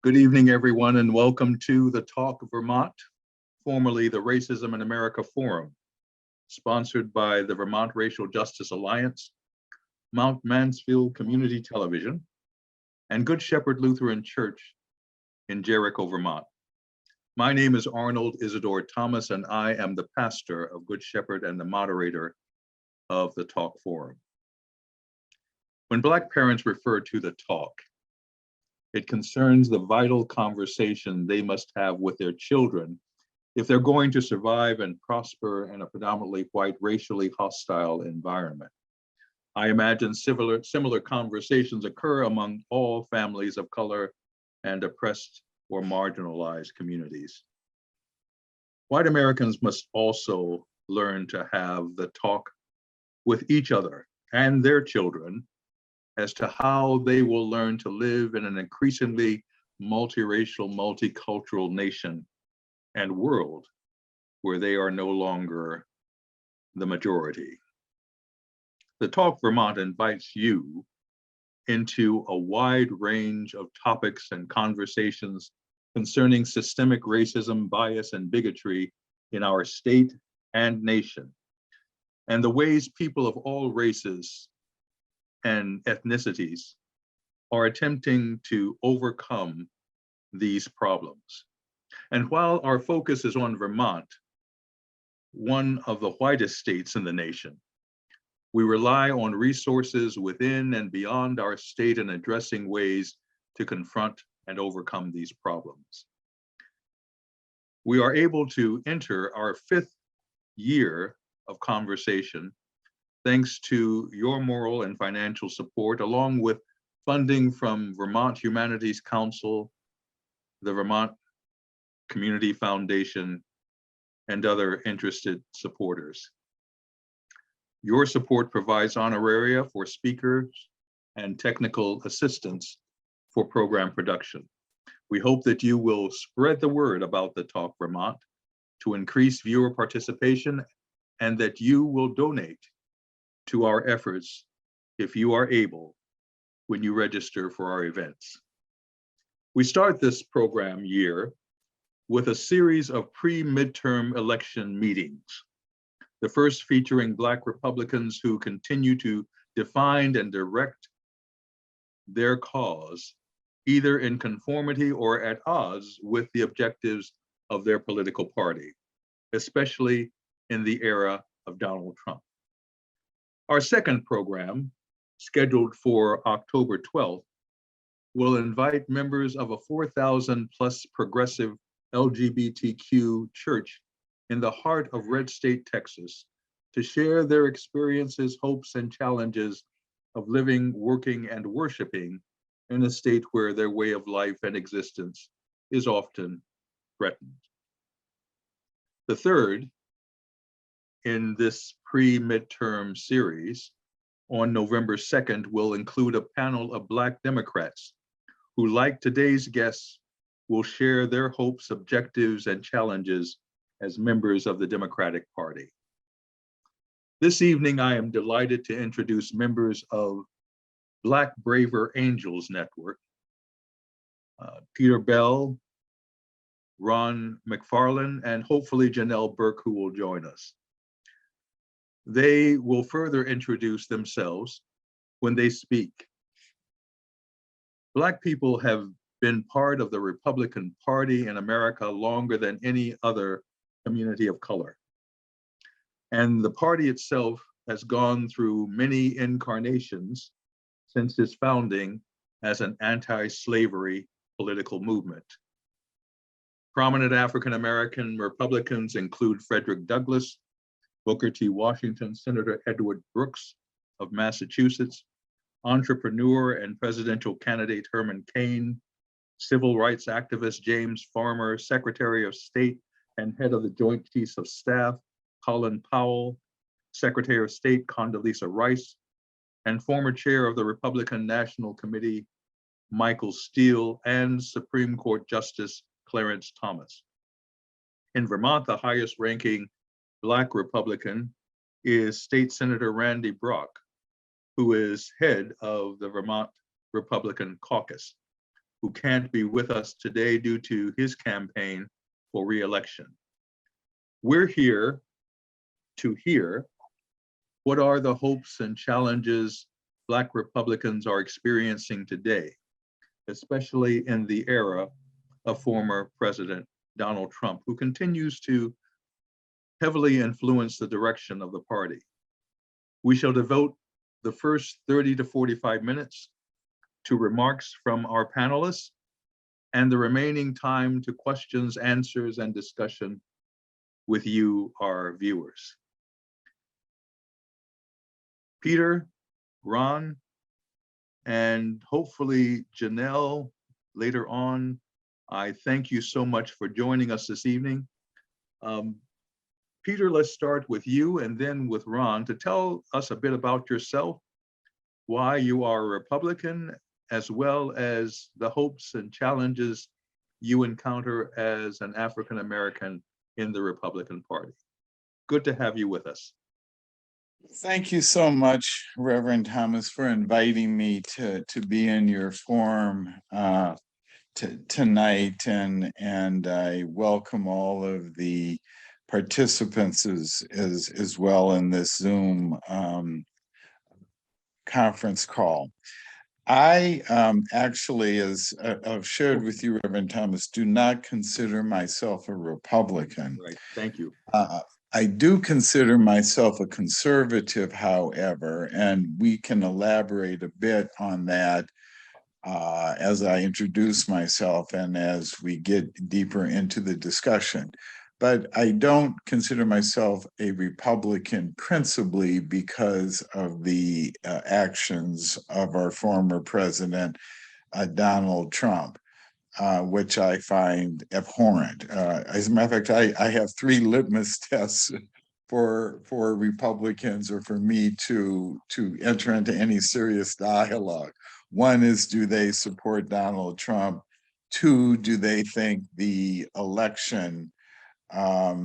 Good evening, everyone, and welcome to the Talk Vermont, formerly the Racism in America Forum, sponsored by the Vermont Racial Justice Alliance, Mount Mansfield Community Television, and Good Shepherd Lutheran Church in Jericho, Vermont. My name is Arnold Isidore Thomas, and I am the pastor of Good Shepherd and the moderator of the Talk Forum. When Black parents refer to the talk, it concerns the vital conversation they must have with their children if they're going to survive and prosper in a predominantly white, racially hostile environment. I imagine similar conversations occur among all families of color and oppressed or marginalized communities. White Americans must also learn to have the talk with each other and their children as to how they will learn to live in an increasingly multiracial, multicultural nation and world where they are no longer the majority. The Talk Vermont invites you into a wide range of topics and conversations concerning systemic racism, bias, and bigotry in our state and nation, and the ways people of all races and ethnicities are attempting to overcome these problems. And while our focus is on Vermont, one of the whitest states in the nation, we rely on resources within and beyond our state in addressing ways to confront and overcome these problems. We are able to enter our 5th year of conversation thanks to your moral and financial support, along with funding from Vermont Humanities Council, the Vermont Community Foundation, and other interested supporters. Your support provides honoraria for speakers and technical assistance for program production. We hope that you will spread the word about the Talk Vermont to increase viewer participation, and that you will donate to our efforts if you are able when you register for our events. We start this program year with a series of pre-midterm election meetings, the first featuring Black Republicans who continue to define and direct their cause, either in conformity or at odds with the objectives of their political party, especially in the era of Donald Trump. Our second program, scheduled for October 12th, will invite members of a 4,000 plus progressive LGBTQ church in the heart of Red State, Texas, to share their experiences, hopes, and challenges of living, working, and worshiping in a state where their way of life and existence is often threatened. The third in this pre-midterm series on November 2nd will include a panel of Black Democrats who, like today's guests, will share their hopes, objectives, and challenges as members of the Democratic Party. This evening, I am delighted to introduce members of Black Braver Angels Network, Peter Bell, Ron McFarland, and hopefully Janelle Burke, who will join us. They will further introduce themselves when they speak. Black people have been part of the Republican Party in America longer than any other community of color. And the party itself has gone through many incarnations since its founding as an anti-slavery political movement. Prominent African-American Republicans include Frederick Douglass, Booker T. Washington, Senator Edward Brooks of Massachusetts, entrepreneur and presidential candidate Herman Cain, civil rights activist James Farmer, Secretary of State and head of the Joint Chiefs of Staff Colin Powell, Secretary of State Condoleezza Rice, and former chair of the Republican National Committee Michael Steele, and Supreme Court Justice Clarence Thomas. In Vermont, the highest ranking Black Republican is State Senator Randy Brock, who is head of the Vermont Republican Caucus, who can't be with us today due to his campaign for re-election. We're here to hear what are the hopes and challenges Black Republicans are experiencing today, especially in the era of former President Donald Trump, who continues to heavily influence the direction of the party. We shall devote the first 30 to 45 minutes to remarks from our panelists and the remaining time to questions, answers, and discussion with you, our viewers. Peter, Ron, and hopefully Janelle later on, I thank you so much for joining us this evening. Peter, let's start with you and then with Ron to tell us a bit about yourself, why you are a Republican, as well as the hopes and challenges you encounter as an African American in the Republican Party. Good to have you with us. Thank you so much, Reverend Thomas, for inviting me to be in your forum tonight, and I welcome all of the participants as well in this Zoom conference call. I actually, as I've shared with you, Reverend Thomas, do not consider myself a Republican. Right, thank you. I do consider myself a conservative, however, and we can elaborate a bit on that as I introduce myself and as we get deeper into the discussion. But I don't consider myself a Republican principally because of the actions of our former president, Donald Trump, which I find abhorrent. As a matter of fact, I have 3 litmus tests for Republicans or for me to enter into any serious dialogue. One is, do they support Donald Trump? 2, do they think the election or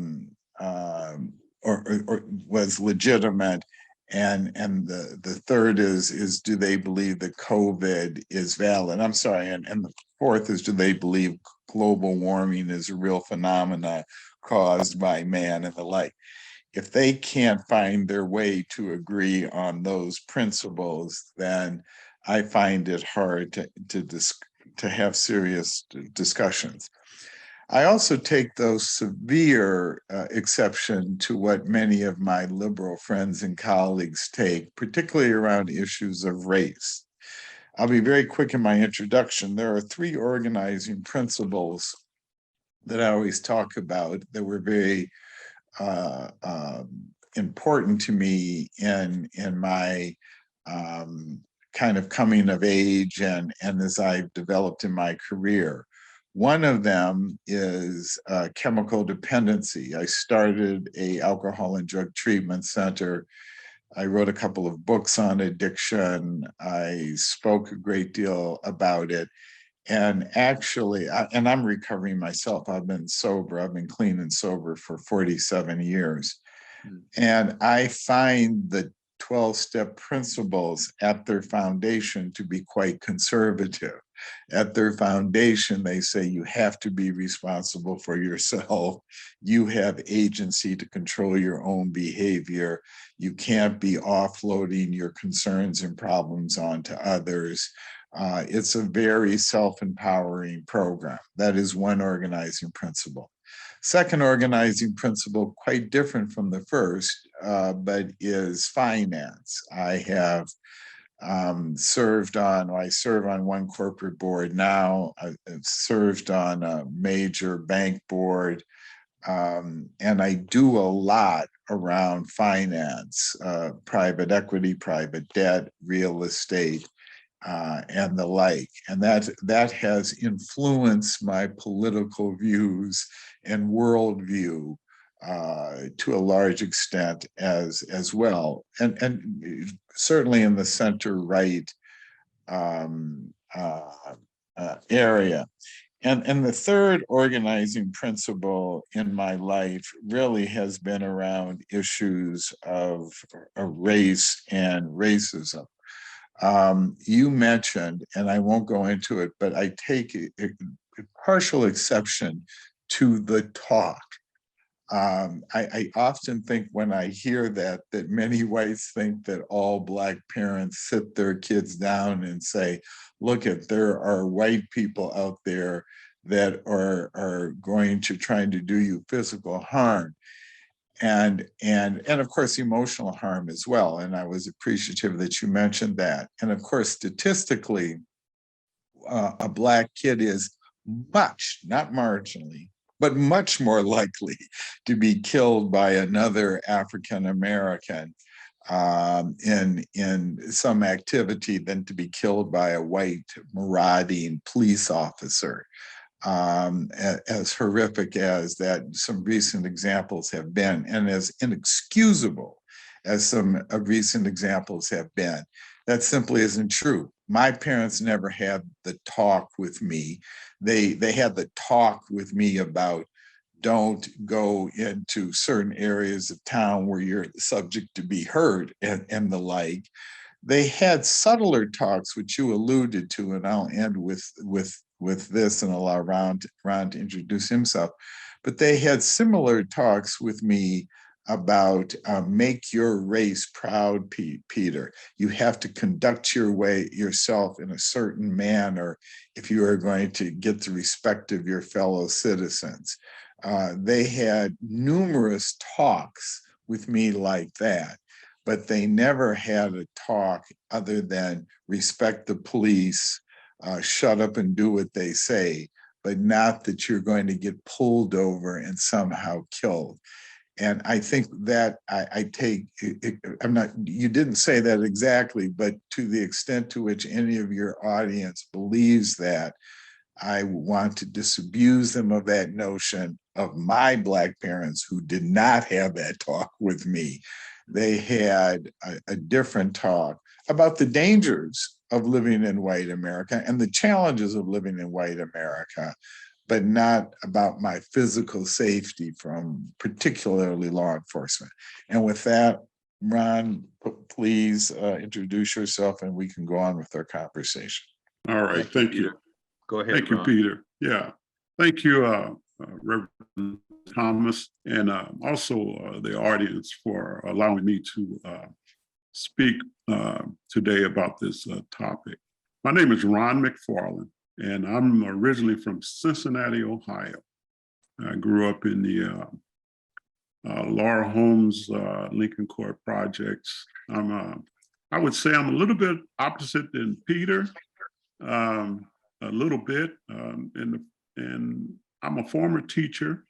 was legitimate? And the third is do they believe that COVID is valid? I'm sorry, and the fourth is, do they believe global warming is a real phenomena caused by man and the like? If they can't find their way to agree on those principles, then I find it hard to have serious discussions. I also take those severe exception to what many of my liberal friends and colleagues take, particularly around issues of race. I'll be very quick in my introduction. There are 3 organizing principles that I always talk about that were very important to me in my kind of coming of age and as I've developed in my career. One of them is chemical dependency. I started an alcohol and drug treatment center. I wrote a couple of books on addiction. I spoke a great deal about it. And actually, and I'm recovering myself. I've been sober. I've been clean and sober for 47 years. And I find the 12-step principles at their foundation to be quite conservative. At their foundation, they say you have to be responsible for yourself. You have agency to control your own behavior. You can't be offloading your concerns and problems onto others. It's a very self-empowering program. That is one organizing principle. Second organizing principle, quite different from the first, but is finance. I have I serve on one corporate board now. I've served on a major bank board, and I do a lot around finance, private equity, private debt, real estate, and the like. And that has influenced my political views and worldview to a large extent as well, and certainly in the center-right area. And the third organizing principle in my life really has been around issues of race and racism. You mentioned, and I won't go into it, but I take a partial exception to the talk. I often think when I hear that many whites think that all Black parents sit their kids down and say, look, there are white people out there that are going to try to do you physical harm. And of course, emotional harm as well. And I was appreciative that you mentioned that. And of course, statistically, a Black kid is much, not marginally, but much more likely to be killed by another African American in some activity than to be killed by a white marauding police officer. As horrific as that some recent examples have been, and as inexcusable as some recent examples have been. That simply isn't true. My parents never had the talk with me. They had the talk with me about don't go into certain areas of town where you're subject to be hurt and the like. They had subtler talks, which you alluded to, and I'll end with this and allow Ron to introduce himself. But they had similar talks with me about make your race proud, Peter. You have to conduct yourself in a certain manner if you are going to get the respect of your fellow citizens. They had numerous talks with me like that, but they never had a talk other than respect the police, shut up and do what they say, but not that you're going to get pulled over and somehow killed. And I think that I take, you didn't say that exactly, but to the extent to which any of your audience believes that, I want to disabuse them of that notion of my Black parents who did not have that talk with me. They had a different talk about the dangers of living in white America and the challenges of living in white America, but not about my physical safety from particularly law enforcement. And with that, Ron, please introduce yourself and we can go on with our conversation. All right, thank you. Go ahead, Thank you, Ron. Peter. Yeah, thank you, Reverend Thomas, and also the audience for allowing me to speak today about this topic. My name is Ron McFarland, and I'm originally from Cincinnati, Ohio. I grew up in the Laura Holmes Lincoln Court projects. I would say I'm a little bit opposite than Peter. A little bit, and I'm a former teacher.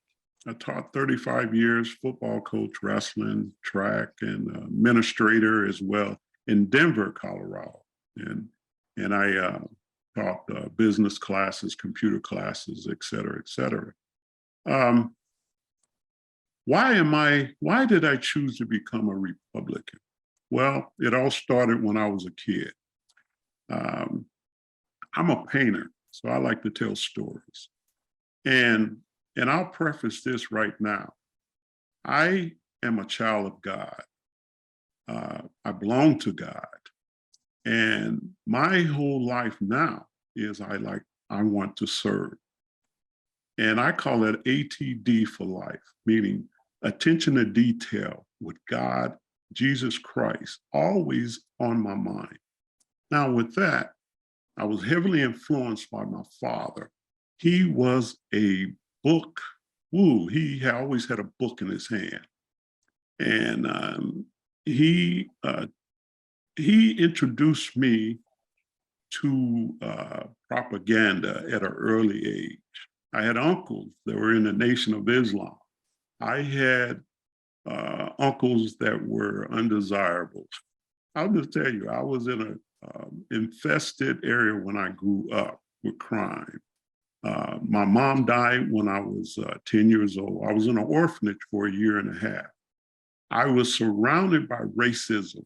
I taught 35 years, football coach, wrestling, track, and administrator as well in Denver, Colorado. And I taught business classes, computer classes, et cetera, et cetera. Why did I choose to become a Republican? Well, it all started when I was a kid. I'm a painter, so I like to tell stories. And I'll preface this right now. I am a child of God. I belong to God. And my whole life now is I want to serve. And I call it ATD for life, meaning attention to detail with God, Jesus Christ, always on my mind. Now with that, I was heavily influenced by my father. He was a book, he always had a book in his hand. And he introduced me to propaganda at an early age. I had uncles that were in the Nation of Islam. I had uncles that were undesirables. I'll just tell you, I was in an infested area when I grew up with crime. My mom died when I was 10 years old. I was in an orphanage for a year and a half. I was surrounded by racism.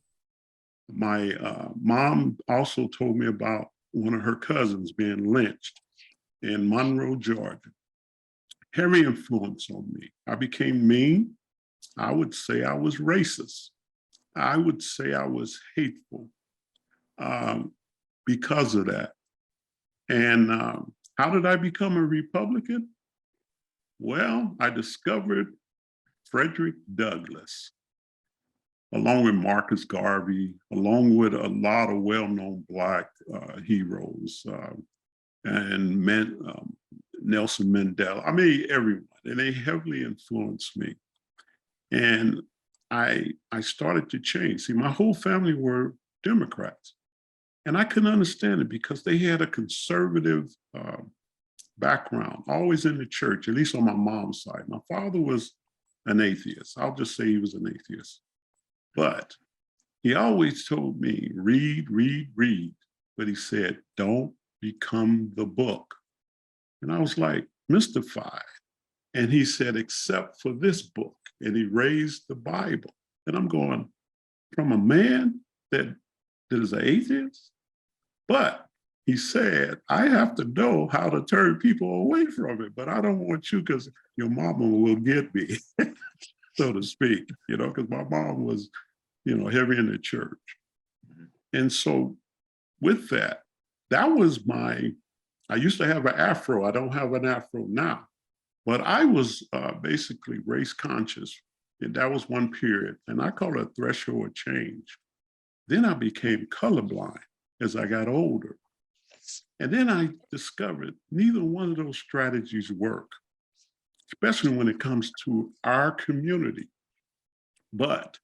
My mom also told me about one of her cousins being lynched in Monroe, Georgia. Heavy influence on me. I became mean. I would say I was racist. I would say I was hateful. because of that. And how did I become a Republican? Well, I discovered Frederick Douglass, along with Marcus Garvey, along with a lot of well-known Black heroes, and Nelson Mandela. I mean, everyone, and they heavily influenced me. And I started to change. See, my whole family were Democrats, and I couldn't understand it because they had a conservative background, always in the church, at least on my mom's side. My father was an atheist. I'll just say he was an atheist. But he always told me, read, read, read. But he said, don't become the book. And I was like mystified. And he said, except for this book. And he raised the Bible. And I'm going, from a man that is an atheist? But he said, I have to know how to turn people away from it, but I don't want you because your mama will get me, so to speak, because my mom was, heavy in the church. And so with that, that was I used to have an afro. I don't have an afro now, but I was basically race conscious. And that was one period. And I call it a threshold change. Then I became colorblind as I got older. And then I discovered neither one of those strategies work, especially when it comes to our community. But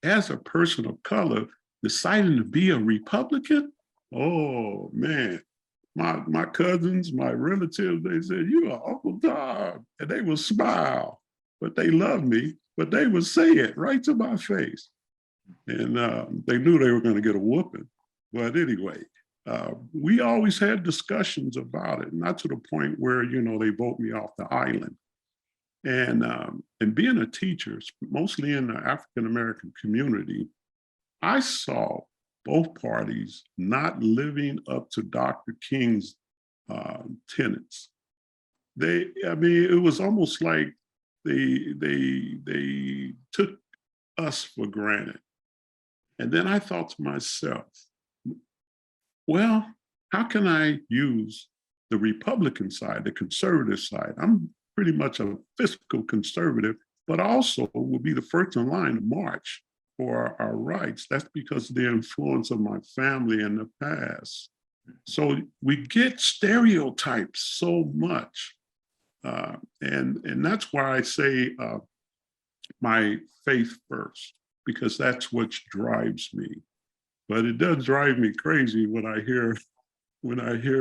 as a person of color, deciding to be a Republican, oh man, my cousins, my relatives, they said, you are Uncle Tom. And they would smile, but they loved me, but they would say it right to my face. And they knew they were going to get a whooping. But anyway, we always had discussions about it, not to the point where, they vote me off the island. And being a teacher, mostly in the African-American community, I saw both parties not living up to Dr. King's tenets. It was almost like they took us for granted. And then I thought to myself, well, how can I use the Republican side, the conservative side? I'm pretty much a fiscal conservative, but also will be the first in line to march for our rights. That's because of the influence of my family in the past. So we get stereotypes so much. And that's why I say my faith first, because that's what drives me. But it does drive me crazy when I hear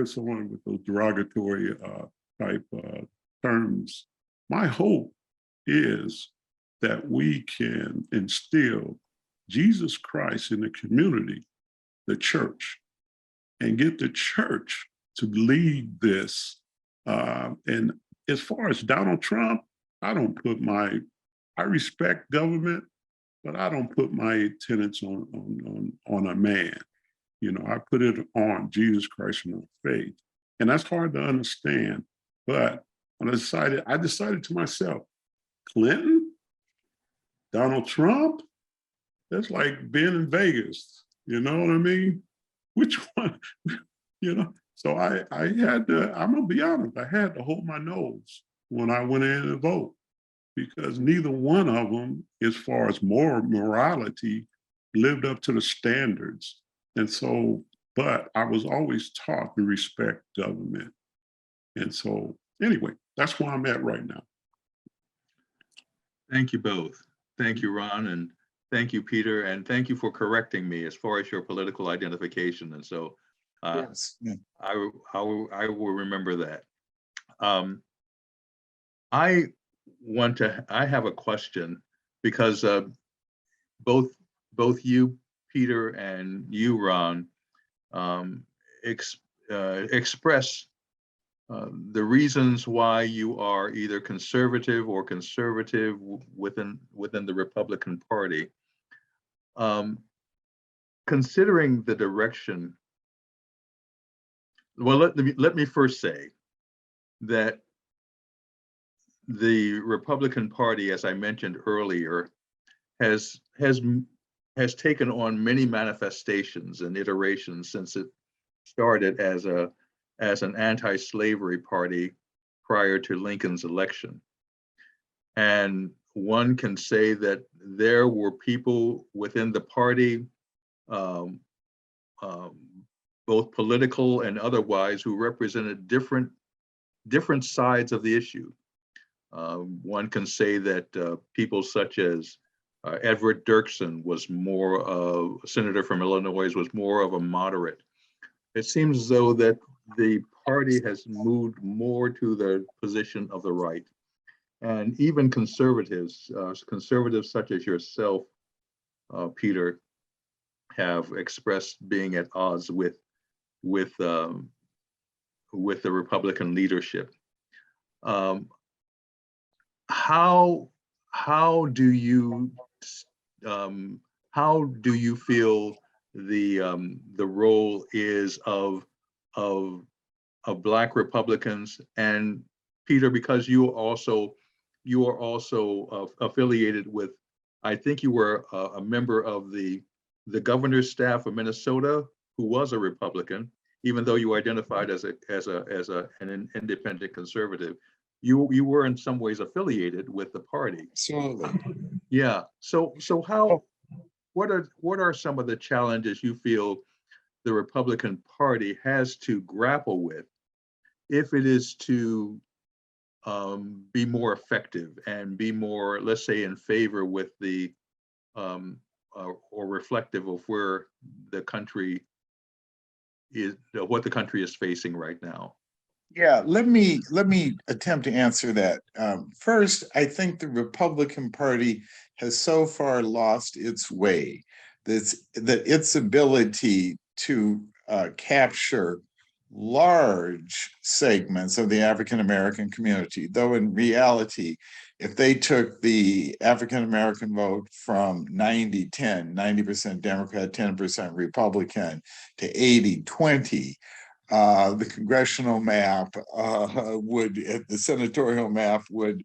someone with those derogatory type terms. My hope is that we can instill Jesus Christ in the community, the church, and get the church to lead this. And as far as Donald Trump, I respect government, but I don't put my tenets on a man. I put it on Jesus Christ and on faith. And that's hard to understand. But when I decided to myself, Clinton, Donald Trump, that's like being in Vegas. You know what I mean? Which one? So I had to, I'm gonna be honest, I had to hold my nose when I went in to vote, because neither one of them, as far as morality, lived up to the standards. And so, but I was always taught to respect government. And so, anyway, that's where I'm at right now. Thank you both. Thank you, Ron, and thank you, Peter, and thank you for correcting me as far as your political identification. And so Yes. Yeah. I will remember that. I have a question, because both you, Peter, and you, Ron, express the reasons why you are either conservative or conservative within the Republican Party. Considering the direction, well, let me first say that the Republican Party, as I mentioned earlier, has has taken on many manifestations and iterations since it started as an anti-slavery party prior to Lincoln's election. And one can say that there were people within the party, um, um, both political and otherwise, who represented different sides of the issue. One can say that people such as Everett Dirksen was more of, senator from Illinois, was more of a moderate. It seems as though that the party has moved more to the position of the right. And even conservatives, conservatives such as yourself, Peter, have expressed being at odds with the Republican leadership. How do you feel the role is of Black Republicans? And Peter, because you are also affiliated with, I think you were a member of the governor's staff of Minnesota, who was a Republican, even though you identified as an independent conservative. You were in some ways affiliated with the party. Absolutely. Yeah. So what are some of the challenges you feel the Republican Party has to grapple with if it is to be more effective and be more, let's say, in favor with the or reflective of where the country is, what the country is facing right now? Yeah, let me attempt to answer that. First, I think the Republican Party has so far lost its way that its ability to capture large segments of the African American community, though in reality, if they took the African American vote from 90-10, 90% Democrat, 10% Republican, to 80-20, the congressional map the senatorial map would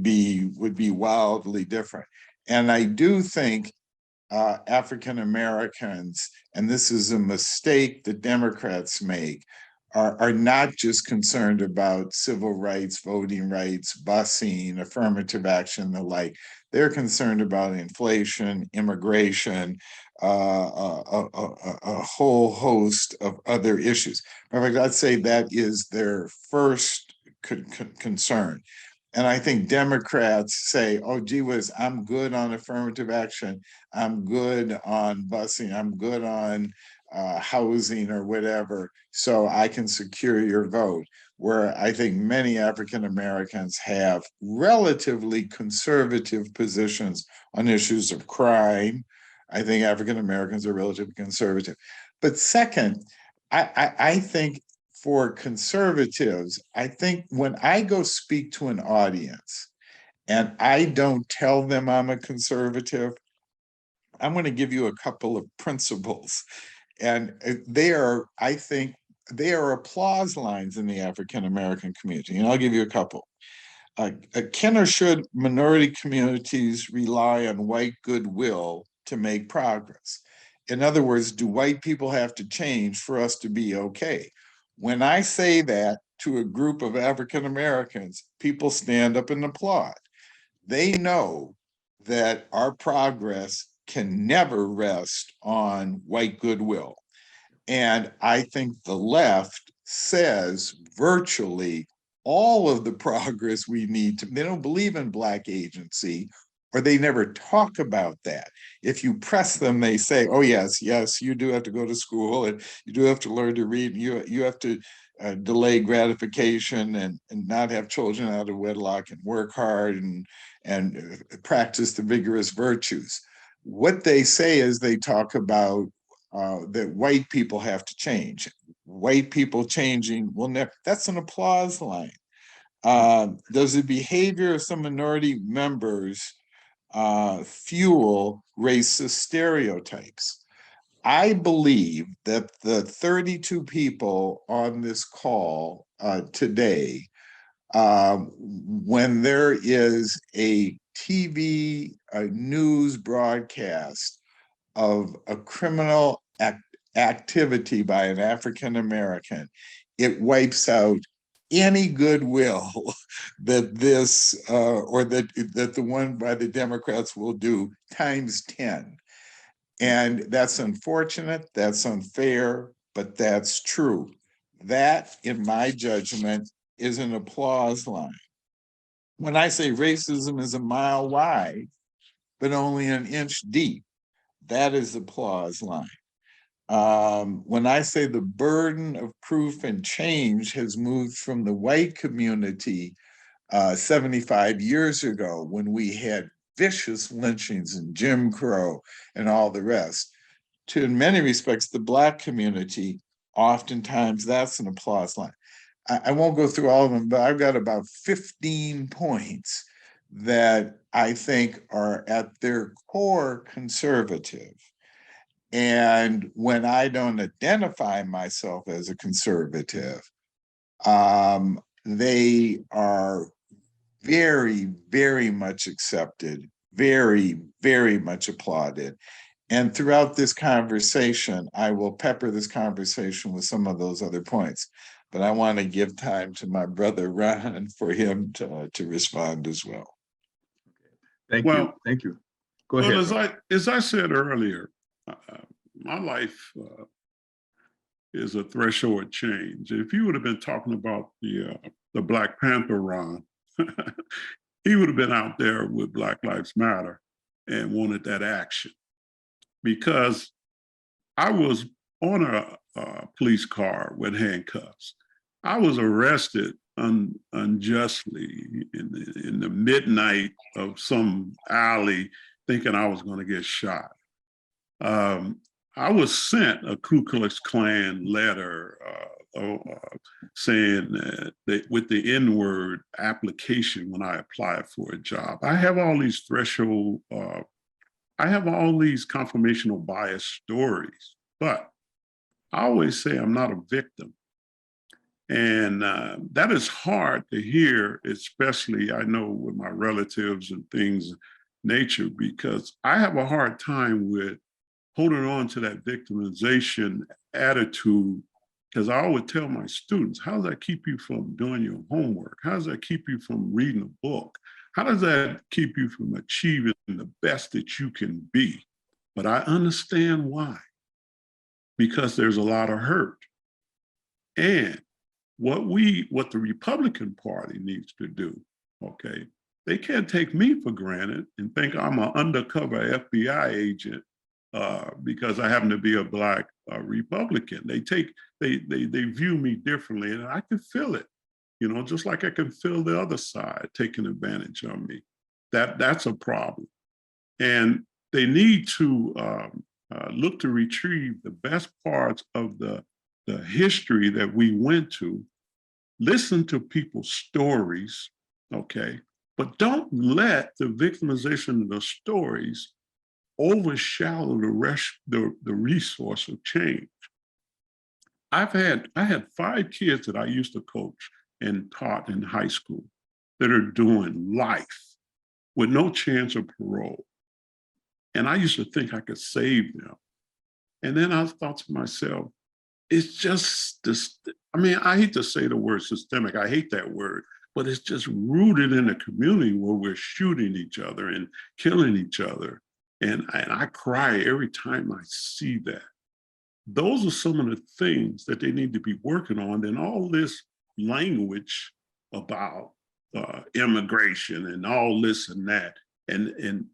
be wildly different. And I do think African Americans, and this is a mistake that Democrats make, are not just concerned about civil rights, voting rights, busing, affirmative action, the like. They're concerned about inflation, immigration, a whole host of other issues. In fact, I'd say that is their first concern. And I think Democrats say, oh, gee whiz, I'm good on affirmative action. I'm good on busing. I'm good on housing or whatever, so I can secure your vote. Where I think many African Americans have relatively conservative positions on issues of crime. I think African Americans are relatively conservative. But second, I think for conservatives, I think when I go speak to an audience and I don't tell them I'm a conservative, I'm going to give you a couple of principles. And they are, I think, they are applause lines in the African American community. And I'll give you a couple. Can or should minority communities rely on white goodwill to make progress? In other words, do white people have to change for us to be okay? When I say that to a group of African Americans, people stand up and applaud. They know that our progress can never rest on white goodwill. And I think the left says virtually all of the progress we need to, they don't believe in Black agency, or they never talk about that. If you press them, they say, oh, yes, you do have to go to school and you do have to learn to read. You have to delay gratification and not have children out of wedlock and work hard and practice the vigorous virtues. What they say is they talk about that white people have to change. White people changing will never, that's an applause line. Does the behavior of some minority members fuel racist stereotypes? I believe that the 32 people on this call today, when there is a TV news broadcast of a criminal activity by an African American, it wipes out any goodwill that this or that the one by the Democrats will do times 10. And that's unfortunate, that's unfair, but that's true. That, in my judgment, is an applause line. When I say racism is a mile wide, but only an inch deep, that is the applause line. When I say the burden of proof and change has moved from the white community 75 years ago, when we had vicious lynchings and Jim Crow and all the rest, to, in many respects, the Black community, oftentimes that's an applause line. I won't go through all of them, but I've got about 15 points that I think are at their core conservative. And when I don't identify myself as a conservative, they are very, very much accepted, very, very much applauded. And throughout this conversation, I will pepper this conversation with some of those other points. But I want to give time to my brother Ron for him to respond as well. Thank you. Well, Thank you. Go ahead. Well, as I said earlier, my life is a threshold change. If you would have been talking about the Black Panther Ron, he would have been out there with Black Lives Matter and wanted that action. Because I was on a police car with handcuffs. I was arrested unjustly in the midnight of some alley, thinking I was going to get shot. I was sent a Ku Klux Klan letter saying that with the N-word application when I applied for a job. I have all these I have all these confirmational bias stories, but I always say I'm not a victim. And that is hard to hear, especially I know with my relatives and things nature, because I have a hard time with holding on to that victimization attitude, because I always tell my students, how does that keep you from doing your homework? How does that keep you from reading a book? How does that keep you from achieving the best that you can be? But I understand why. Because there's a lot of hurt. And what the Republican Party needs to do, okay, they can't take me for granted and think I'm an undercover FBI agent because I happen to be a Black Republican. They view me differently, and I can feel it. You know, just like I can feel the other side taking advantage of me. That's a problem. And they need to look to retrieve the best parts of the history that we went to, listen to people's stories, okay? But don't let the victimization of the stories overshadow the resource of change. I had 5 kids that I used to coach and taught in high school that are doing life with no chance of parole. And I used to think I could save them. And then I thought to myself, it's just this, I mean, I hate to say the word systemic, I hate that word, but it's just rooted in a community where we're shooting each other and killing each other. And I cry every time I see that. Those are some of the things that they need to be working on. And all this language about immigration and all this and that. And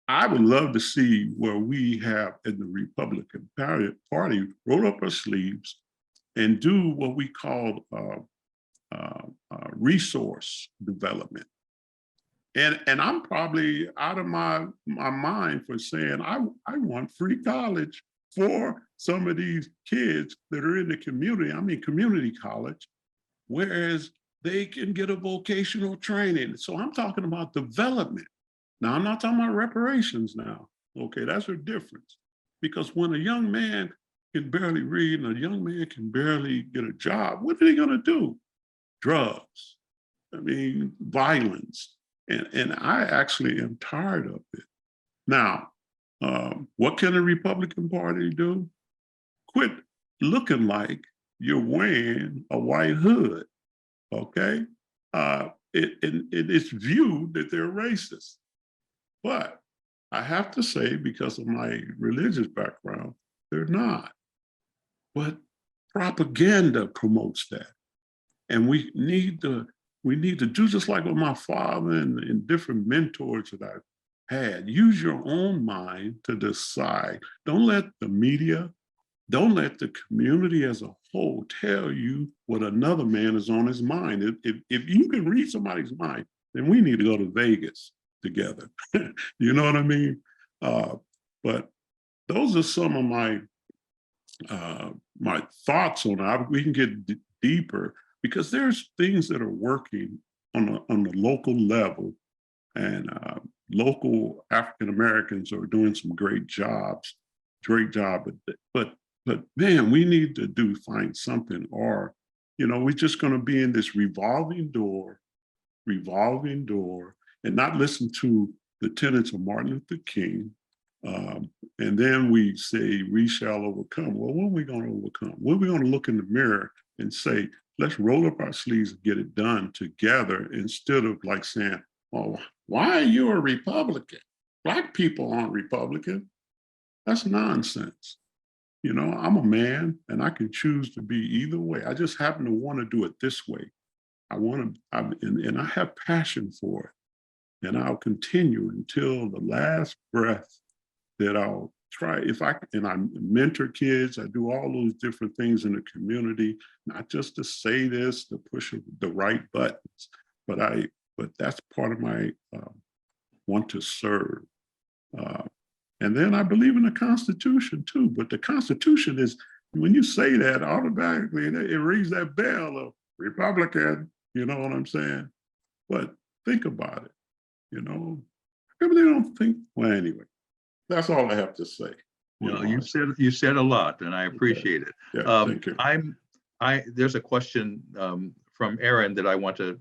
I would love to see where we have in the Republican Party roll up our sleeves and do what we call resource development. And I'm probably out of my mind for saying I want free college for some of these kids that are in the community. I mean, community college, whereas they can get a vocational training. So I'm talking about development. Now, I'm not talking about reparations now. Okay, that's a difference. Because when a young man can barely read and a young man can barely get a job, what are they gonna do? Drugs, I mean, violence. And I actually am tired of it. Now, What can the Republican Party do? Quit looking like you're wearing a white hood, okay? It's viewed that they're racist. But I have to say, because of my religious background, they're not. But propaganda promotes that. And we need to do just like with my father and different mentors that I've had. Use your own mind to decide. Don't let the media, don't let the community as a whole tell you what another man is on his mind. If you can read somebody's mind, then we need to go to Vegas together. You know what I mean? But those are some of my thoughts on it. We can get deeper because there's things that are working on the local level, and local African Americans are doing some great job. But man, we need to find something, or we're just going to be in this revolving door, and not listen to the tenets of Martin Luther King. And then we say, we shall overcome. Well, what are we going to overcome? We're going to look in the mirror and say, let's roll up our sleeves and get it done together, instead of like saying, well, why are you a Republican? Black people aren't Republican. That's nonsense. I'm a man and I can choose to be either way. I just happen to want to do it this way. And I have passion for it. And I'll continue until the last breath that I'll try. And I mentor kids, I do all those different things in the community, not just to say this, to push the right buttons, but that's part of my want to serve. And then I believe in the Constitution too, but the Constitution is, when you say that, automatically it rings that bell of Republican, you know what I'm saying? But think about it, maybe they don't think, well, anyway, that's all I have to say. Well, you said a lot, and I appreciate it. Yeah, thank you. There's a question from Aaron that I want to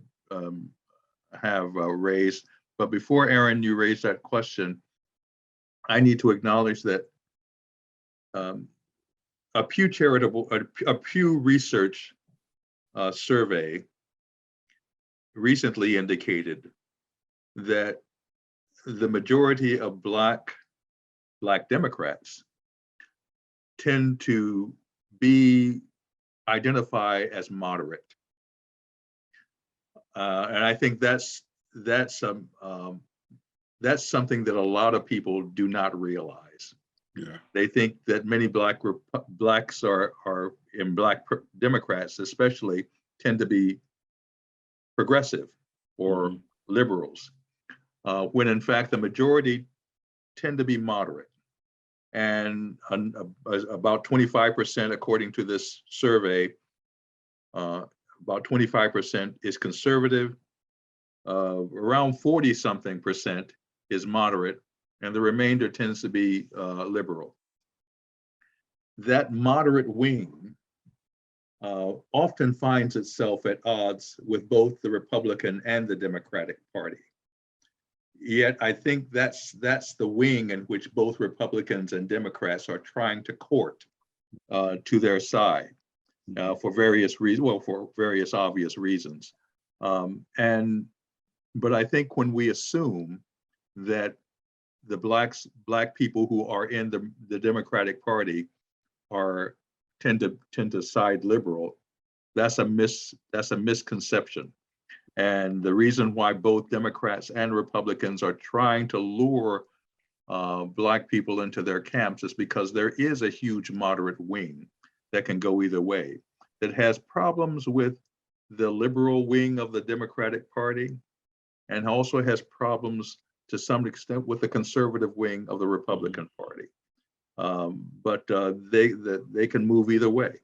have raised, but before Aaron, you raise that question, I need to acknowledge that a Pew Research survey recently indicated that the majority of Black Democrats tend to identify as moderate, and I think that's something that a lot of people do not realize. Yeah, they think that many blacks are in Black Democrats, especially, tend to be progressive or liberals, when in fact the majority tend to be moderate. And about 25%, according to this survey, about 25% is conservative, around 40-something% is moderate, and the remainder tends to be liberal. That moderate wing often finds itself at odds with both the Republican and the Democratic Party. Yet I think that's the wing in which both Republicans and Democrats are trying to court to their side for various reasons, well, for various obvious reasons. But I think when we assume that the Black people who are in the Democratic Party tend to side liberal, that's a misconception. And the reason why both Democrats and Republicans are trying to lure Black people into their camps is because there is a huge moderate wing that can go either way, that has problems with the liberal wing of the Democratic Party, and also has problems to some extent with the conservative wing of the Republican Party. But they can move either way.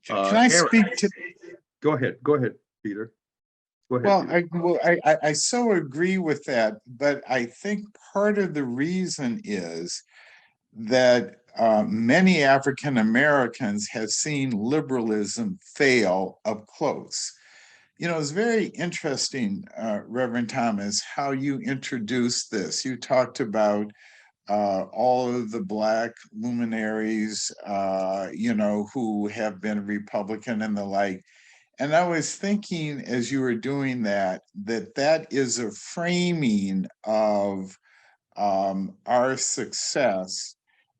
Can I Aaron, speak to? Go ahead, Peter. Go ahead, Well, Peter. I so agree with that, but I think part of the reason is that many African Americans have seen liberalism fail up close. It's very interesting, Reverend Thomas, how you introduced this. You talked about all of the Black luminaries, who have been Republican and the like. And I was thinking as you were doing that, that is a framing of our success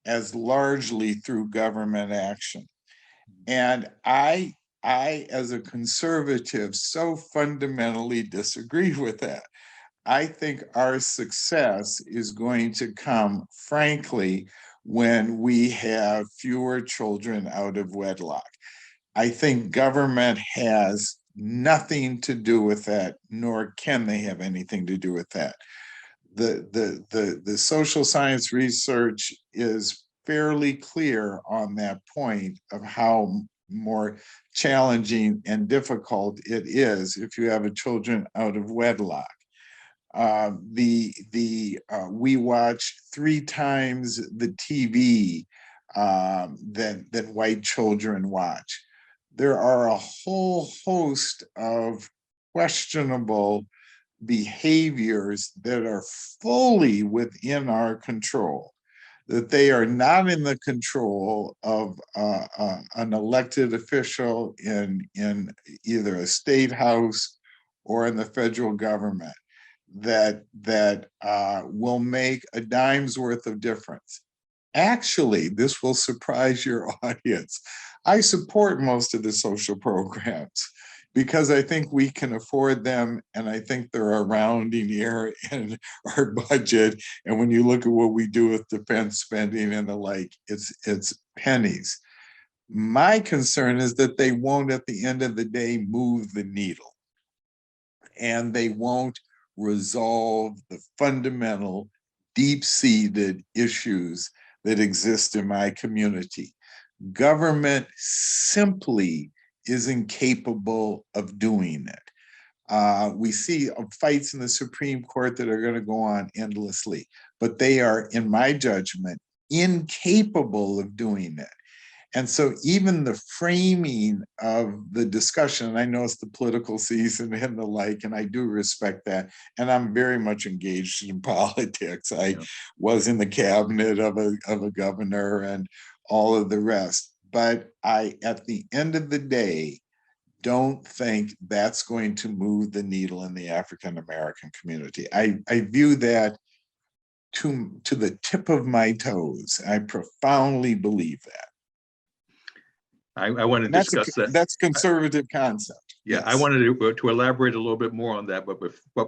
as largely through government action. And I, as a conservative, so fundamentally disagree with that. I think our success is going to come, frankly, when we have fewer children out of wedlock. I think government has nothing to do with that, nor can they have anything to do with that. The social science research is fairly clear on that point of how more challenging and difficult it is if you have a children out of wedlock. We watch 3 times the TV than white children watch. There are a whole host of questionable behaviors that are fully within our control, that they are not in the control of an elected official in either a state house or in the federal government, that will make a dime's worth of difference. Actually, this will surprise your audience. I support most of the social programs because I think we can afford them, and I think they're a rounding error in our budget. And when you look at what we do with defense spending and the like, it's pennies. My concern is that they won't, at the end of the day, move the needle, and they won't resolve the fundamental, deep-seated issues that exist in my community. Government simply is incapable of doing it. We see fights in the Supreme Court that are going to go on endlessly, but they are, in my judgment, incapable of doing it. And so even the framing of the discussion, and I know it's the political season and the like, and I do respect that, and I'm very much engaged in politics. I was in the cabinet of a governor and all of the rest. But I, at the end of the day, don't think that's going to move the needle in the African American community. I view that to the tip of my toes. I profoundly believe that. I want to discuss that. That's conservative concept. Yeah, yes. I wanted to elaborate a little bit more on that, but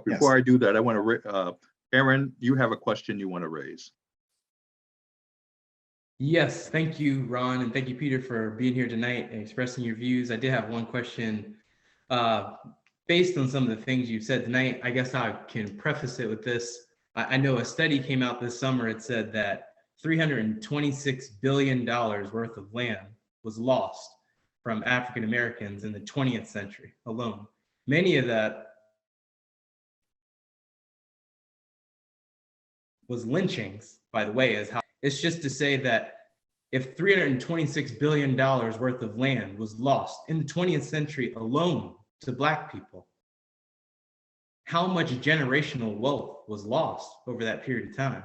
before I do that, I want to, Aaron, you have a question you want to raise. Yes, thank you, Ron, and thank you, Peter, for being here tonight and expressing your views. I did have one question. Based on some of the things you've said tonight, I guess I can preface it with this. I know a study came out this summer. It said that $326 billion worth of land was lost from African Americans in the 20th century alone. Many of that was lynchings, by the way, it's just to say that if $326 billion worth of land was lost in the 20th century alone to Black people, how much generational wealth was lost over that period of time?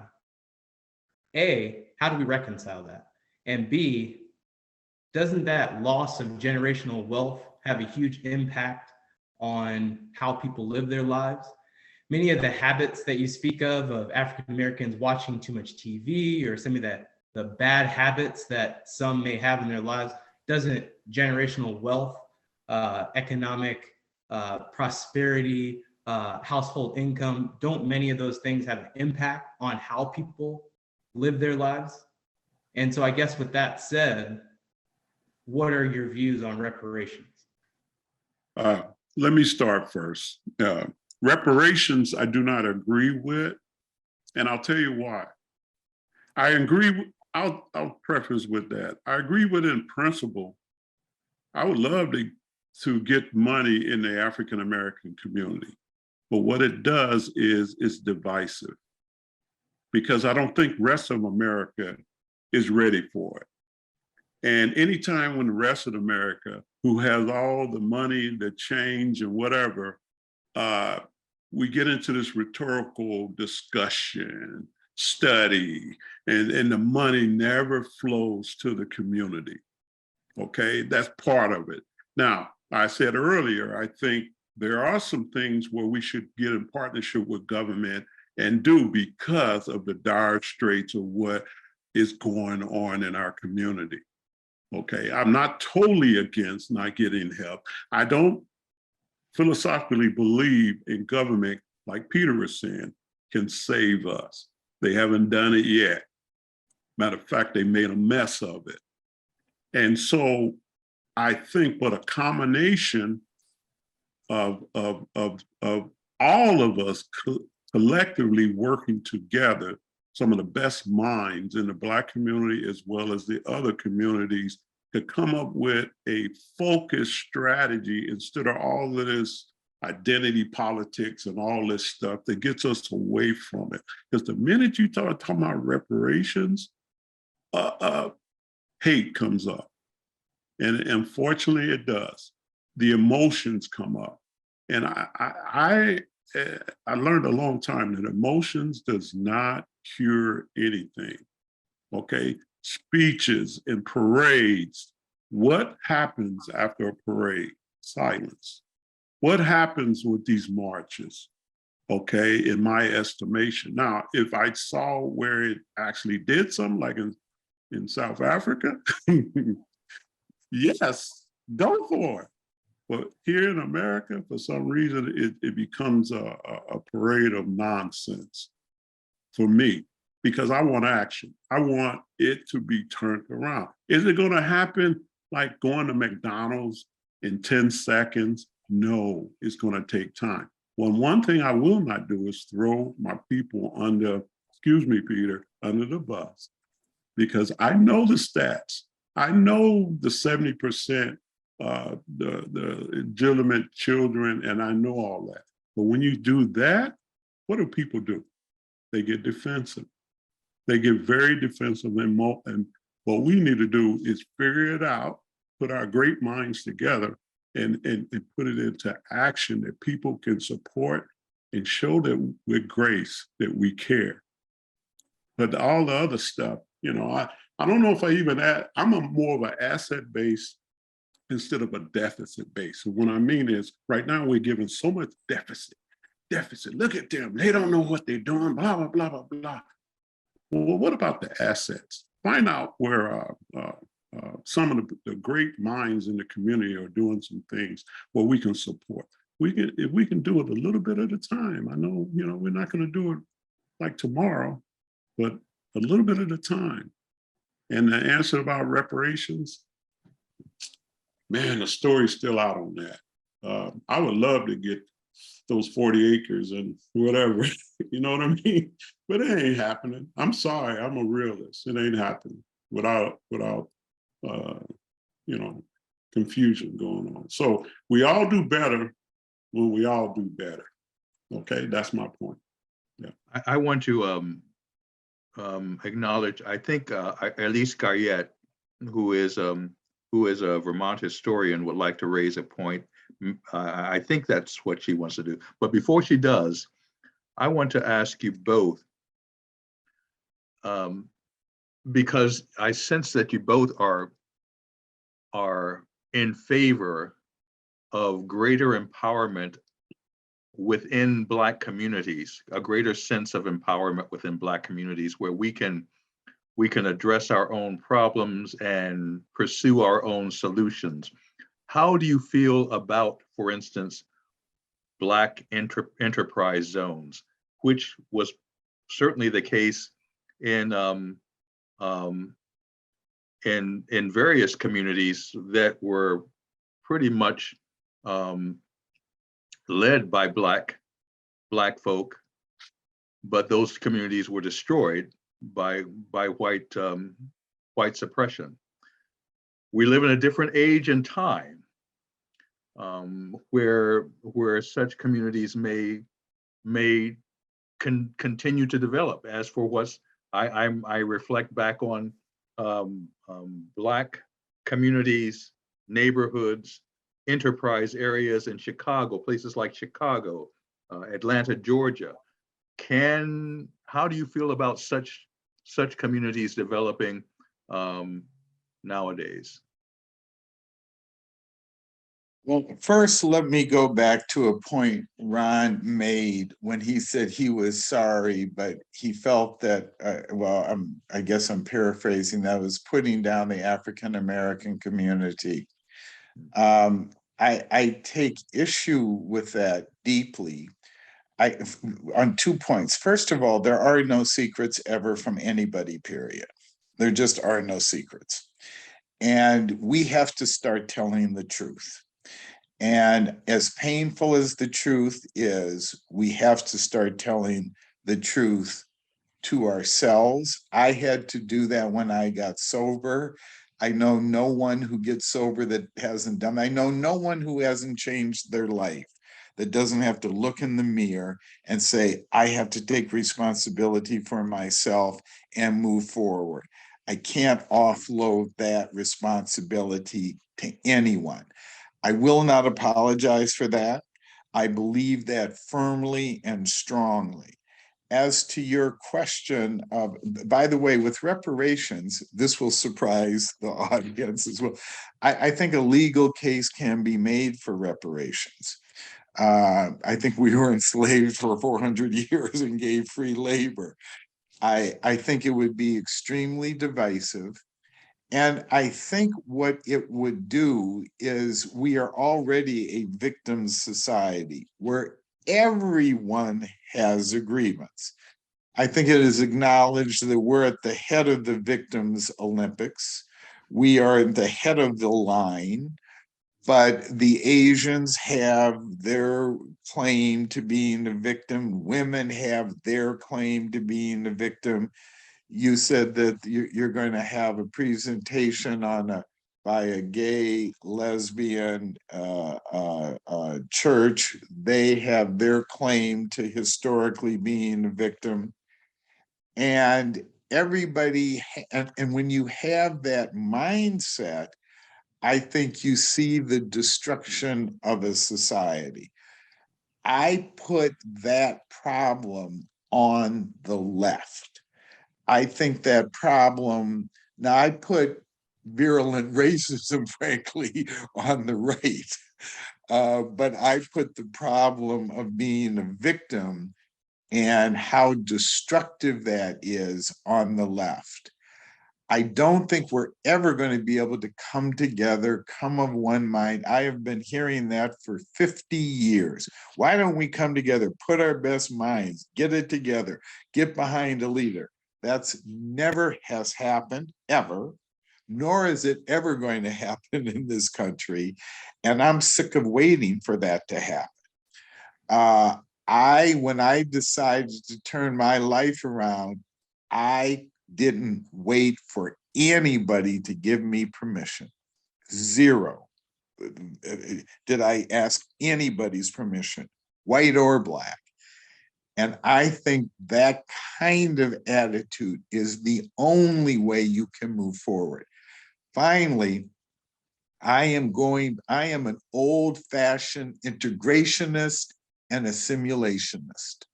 A, how do we reconcile that? And B, doesn't that loss of generational wealth have a huge impact on how people live their lives? Many of the habits that you speak of African Americans watching too much TV, or some of the bad habits that some may have in their lives, doesn't generational wealth, economic prosperity, household income, don't many of those things have an impact on how people live their lives? And so I guess with that said, what are your views on reparations? Let me start first. Reparations, I do not agree with, and I'll tell you why. I agree, I'll preface with that. I agree with it in principle. I would love to get money in the African American community, but what it does is it's divisive, because I don't think rest of America is ready for it. And anytime when the rest of America, who has all the money, the change and whatever, we get into this rhetorical discussion study, and the money never flows to the community. Okay, that's part of it. Now, I said earlier, I think there are some things where we should get in partnership with government and do because of the dire straits of what is going on in our community. Okay, I'm not totally against not getting help. I don't philosophically believe in government, like Peter was saying, can save us. They haven't done it yet. Matter of fact, they made a mess of it. And so I think, but a combination of all of us collectively working together, some of the best minds in the Black community as well as the other communities, to come up with a focused strategy instead of all of this identity politics and all this stuff that gets us away from it. Because the minute you start talking about reparations, hate comes up. And unfortunately it does. The emotions come up. And I learned a long time that emotions does not cure anything, okay? Speeches and parades, what happens after a parade? Silence. What happens with these marches? Okay, in my estimation. Now, if I saw where it actually did something, like in South Africa, yes, go for it. But here in America, for some reason, it becomes a parade of nonsense for me, because I want action. I want it to be turned around. Is it gonna happen like going to McDonald's in 10 seconds? No, it's gonna take time. Well, one thing I will not do is throw my people under, excuse me, Peter, under the bus, because I know the stats. I know the 70%, the illegitimate children, and I know all that. But when you do that, what do people do? They get defensive. They get very defensive, and what we need to do is figure it out, put our great minds together, and put it into action that people can support and show that with grace that we care. But all the other stuff, you know, I don't know if I even I'm more of an asset base instead of a deficit base. So what I mean is, right now we're giving so much deficit. Look at them, they don't know what they're doing, blah, blah, blah, blah, blah. Well, what about the assets? Find out where some of the great minds in the community are doing some things where we can support. If we can do it a little bit at a time. I know, you know, we're not going to do it like tomorrow, but a little bit at a time. And the answer about reparations, man, the story's still out on that. I would love to get those 40 acres and whatever, you know what I mean? But it ain't happening. I'm sorry, I'm a realist. It ain't happening without you know, confusion going on. So we all do better when we all do better. Okay, that's my point. Yeah. I want to acknowledge, I think Elise Garriette, who is a Vermont historian, would like to raise a point. I think that's what she wants to do. But before she does, I want to ask you both, because I sense that you both are in favor of greater empowerment within Black communities, a greater sense of empowerment within Black communities, where we can address our own problems and pursue our own solutions. How do you feel about, for instance, Black enterprise zones, which was certainly the case in various communities that were pretty much led by Black folk, but those communities were destroyed by white suppression. We live in a different age and time where such communities may continue to develop. As for what's, I reflect back on Black communities, neighborhoods, enterprise areas in Chicago, places like Chicago, Atlanta, Georgia. how do you feel about such communities developing nowadays? Well, first, let me go back to a point Ron made when he said he was sorry, but he felt that, I guess I'm paraphrasing, that was putting down the African-American community. I take issue with that deeply. On 2 points. First of all, there are no secrets ever from anybody, period. There just are no secrets. And we have to start telling the truth. And as painful as the truth is, we have to start telling the truth to ourselves. I had to do that when I got sober. I know no one who gets sober that hasn't done. I know no one who hasn't changed their life, that doesn't have to look in the mirror and say, I have to take responsibility for myself and move forward. I can't offload that responsibility to anyone. I will not apologize for that. I believe that firmly and strongly. As to your question of, by the way, with reparations, this will surprise the audience as well. I think a legal case can be made for reparations. I think we were enslaved for 400 years and gave free labor. I think it would be extremely divisive. And I think what it would do is, we are already a victim society where everyone has agreements. I think it is acknowledged that we're at the head of the victims' Olympics. We are at the head of the line, but the Asians have their claim to being the victim. Women have their claim to being the victim. You said that you're going to have a presentation on by a gay, lesbian church. They have their claim to historically being a victim. And everybody, and when you have that mindset, I think you see the destruction of a society. I put that problem on the left. I think that problem, now I put virulent racism, frankly, on the right, but I put the problem of being a victim and how destructive that is on the left. I don't think we're ever going to be able to come together, come of one mind. I have been hearing that for 50 years. Why don't we come together, put our best minds, get it together, get behind a leader? That's never has happened, ever, nor is it ever going to happen in this country. And I'm sick of waiting for that to happen. When I decided to turn my life around, I didn't wait for anybody to give me permission. Zero. Did I ask anybody's permission, white or black? And I think that kind of attitude is the only way you can move forward. Finally, I am an old-fashioned integrationist and a simulationist.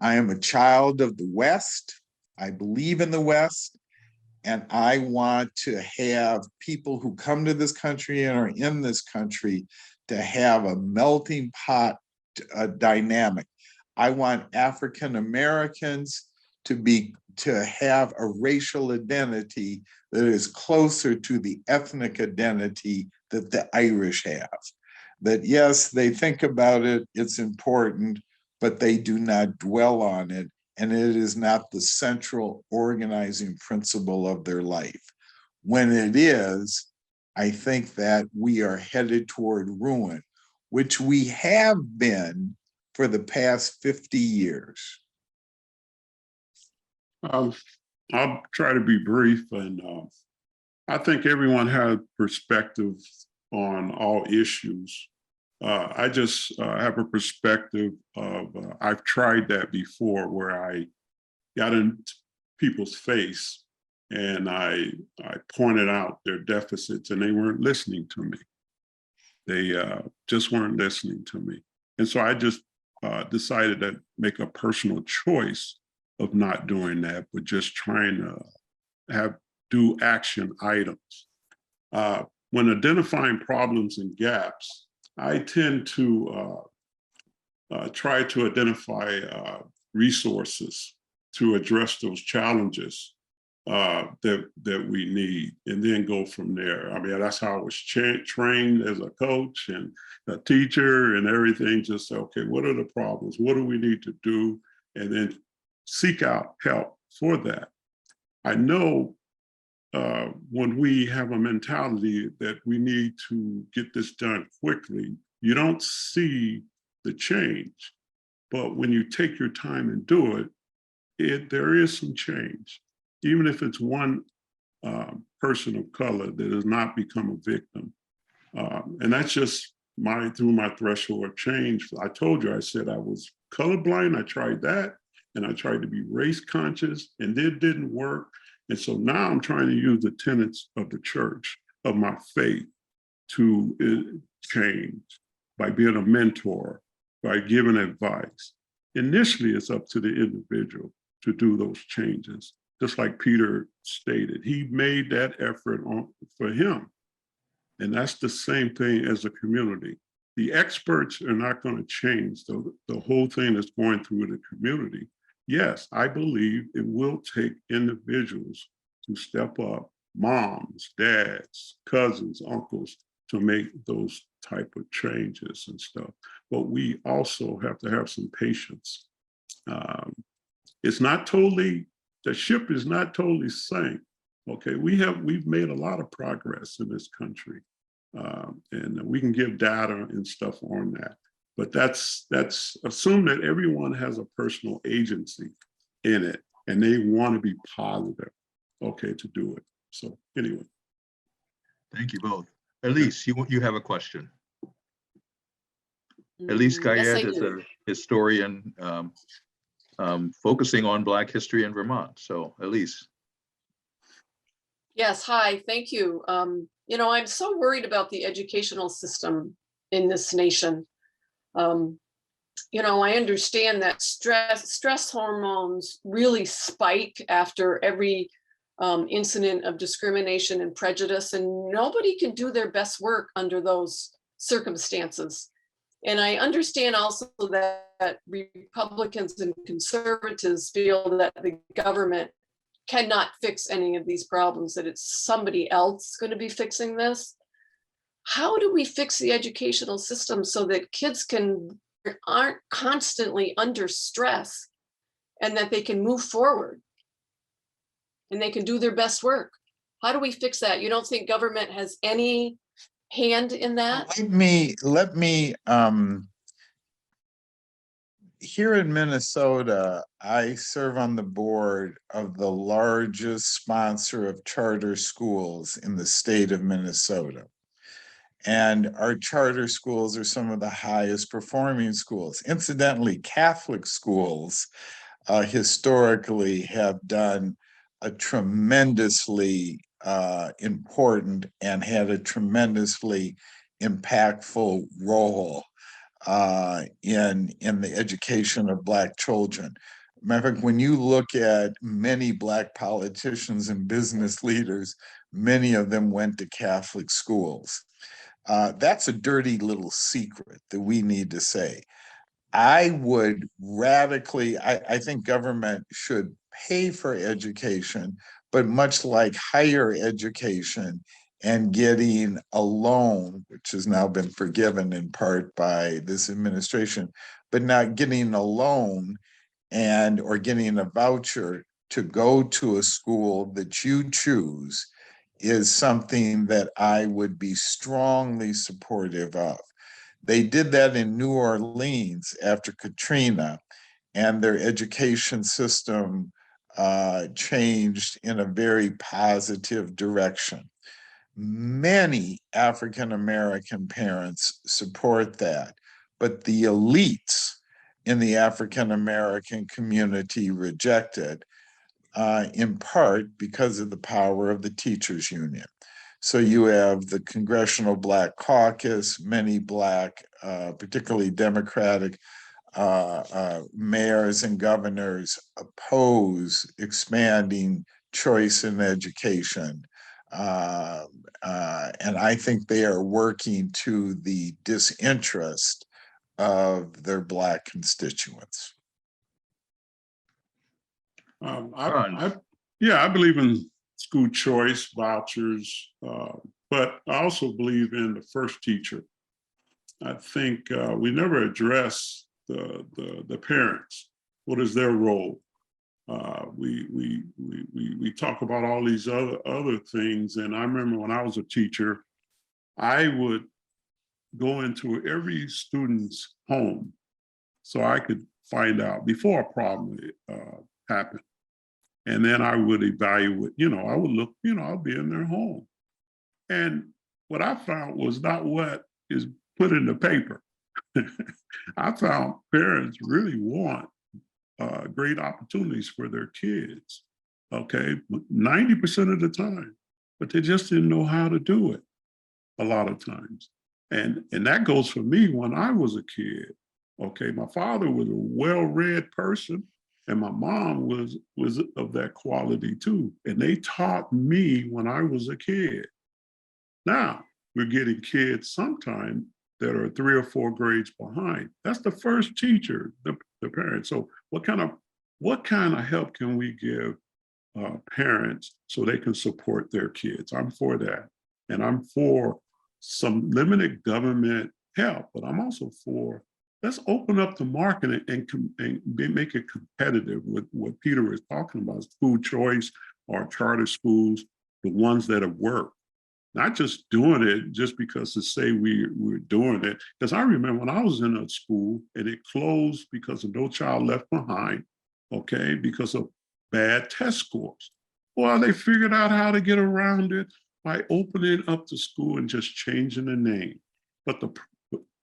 I am a child of the West. I believe in the West, and I want to have people who come to this country and are in this country to have a melting pot dynamic. I want African Americans to have a racial identity that is closer to the ethnic identity that the Irish have. That yes, they think about it, it's important, but they do not dwell on it. And it is not the central organizing principle of their life. When it is, I think that we are headed toward ruin, which we have been for the past 50 years. I'll try to be brief, and I think everyone has perspective on all issues. I just have a perspective of, I've tried that before, where I got in people's face and I pointed out their deficits, and they weren't listening to me. They just weren't listening to me. And so I just decided to make a personal choice of not doing that, but just trying to do action items. When identifying problems and gaps, I tend to try to identify resources to address those challenges that we need, and then go from there. I mean, that's how I was trained as a coach and a teacher and everything. Just say, okay, what are the problems? What do we need to do? And then seek out help for that. I know when we have a mentality that we need to get this done quickly, you don't see the change. But when you take your time and do it, there is some change. Even if it's one person of color that has not become a victim. And that's just through my threshold of change. I told you, I said I was colorblind. I tried that, and I tried to be race conscious, and it didn't work. And so now I'm trying to use the tenets of the church, of my faith, to change by being a mentor, by giving advice. Initially, it's up to the individual to do those changes. Just like Peter stated, he made that effort for him. And that's the same thing as a community. The experts are not going to change the whole thing that's going through the community. Yes, I believe it will take individuals to step up, moms, dads, cousins, uncles, to make those type of changes and stuff. But we also have to have some patience. It's not totally, the ship is not totally sank. Okay, we've made a lot of progress in this country, and we can give data and stuff on that. But that's assume that everyone has a personal agency in it, and they want to be positive, okay, to do it. So anyway. Thank you both. Elise, you have a question. Elise Guyette is a historian focusing on Black history in Vermont. So Elise. Yes, hi, thank you. You know, I'm so worried about the educational system in this nation. You know, I understand that stress hormones really spike after every incident of discrimination and prejudice, and nobody can do their best work under those circumstances. And I understand also that Republicans and conservatives feel that the government cannot fix any of these problems, that it's somebody else going to be fixing this. How do we fix the educational system so that kids aren't constantly under stress, and that they can move forward and they can do their best work? How do we fix that? You don't think government has any hand in that? Let me here in Minnesota, I serve on the board of the largest sponsor of charter schools in the state of Minnesota. And our charter schools are some of the highest performing schools. Incidentally, Catholic schools historically have done a tremendously important and had a tremendously impactful role in the education of Black children. Matter of fact, when you look at many Black politicians and business leaders, many of them went to Catholic schools. That's a dirty little secret that we need to say. I would radically, I think government should pay for education, but much like higher education and getting a loan, which has now been forgiven in part by this administration, but not getting a loan or getting a voucher to go to a school that you choose is something that I would be strongly supportive of. They did that in New Orleans after Katrina, and their education system changed in a very positive direction. Many African-American parents support that, but the elites in the African-American community reject it, in part because of the power of the teachers union. So you have the Congressional Black Caucus, many Black, particularly Democratic mayors and governors oppose expanding choice in education. And I think they are working to the disinterest of their Black constituents. Yeah, I believe in school choice vouchers, but I also believe in the first teacher. I think we never address the parents. What is their role? We talk about all these other things, and I remember when I was a teacher, I would go into every student's home so I could find out before a problem happened. And then I would evaluate, I would look, I'll be in their home. And what I found was not what is put in the paper. I found parents really want great opportunities for their kids, okay, 90% of the time, but they just didn't know how to do it a lot of times. And that goes for me when I was a kid, okay? My father was a well-read person, and my mom was of that quality too. And they taught me when I was a kid. Now, we're getting kids sometimes that are 3 or 4 grades behind. That's the first teacher, the parents. So what kind of help can we give parents so they can support their kids? I'm for that. And I'm for some limited government help, but I'm also for, let's open up the market and make it competitive with what Peter is talking about, school choice or charter schools, the ones that have worked. Not just doing it just because to say we're doing it. Because I remember when I was in a school and it closed because of No Child Left Behind, okay, because of bad test scores. Well, they figured out how to get around it by opening up the school and just changing the name. But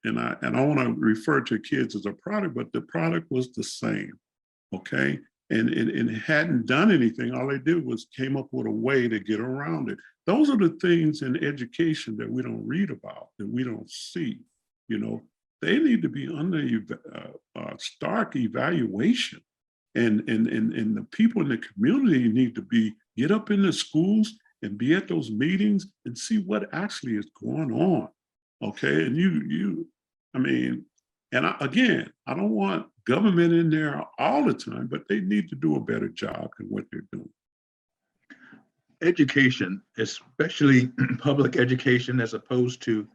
and I want to refer to kids as a product, but the product was the same, okay? And it hadn't done anything. All they did was came up with a way to get around it. Those are the things in education that we don't read about, that we don't see. They need to be under stark evaluation. And the people in the community need to get up in the schools and be at those meetings and see what actually is going on. Okay, and again, I don't want government in there all the time, but they need to do a better job than what they're doing. Education, especially public education as opposed to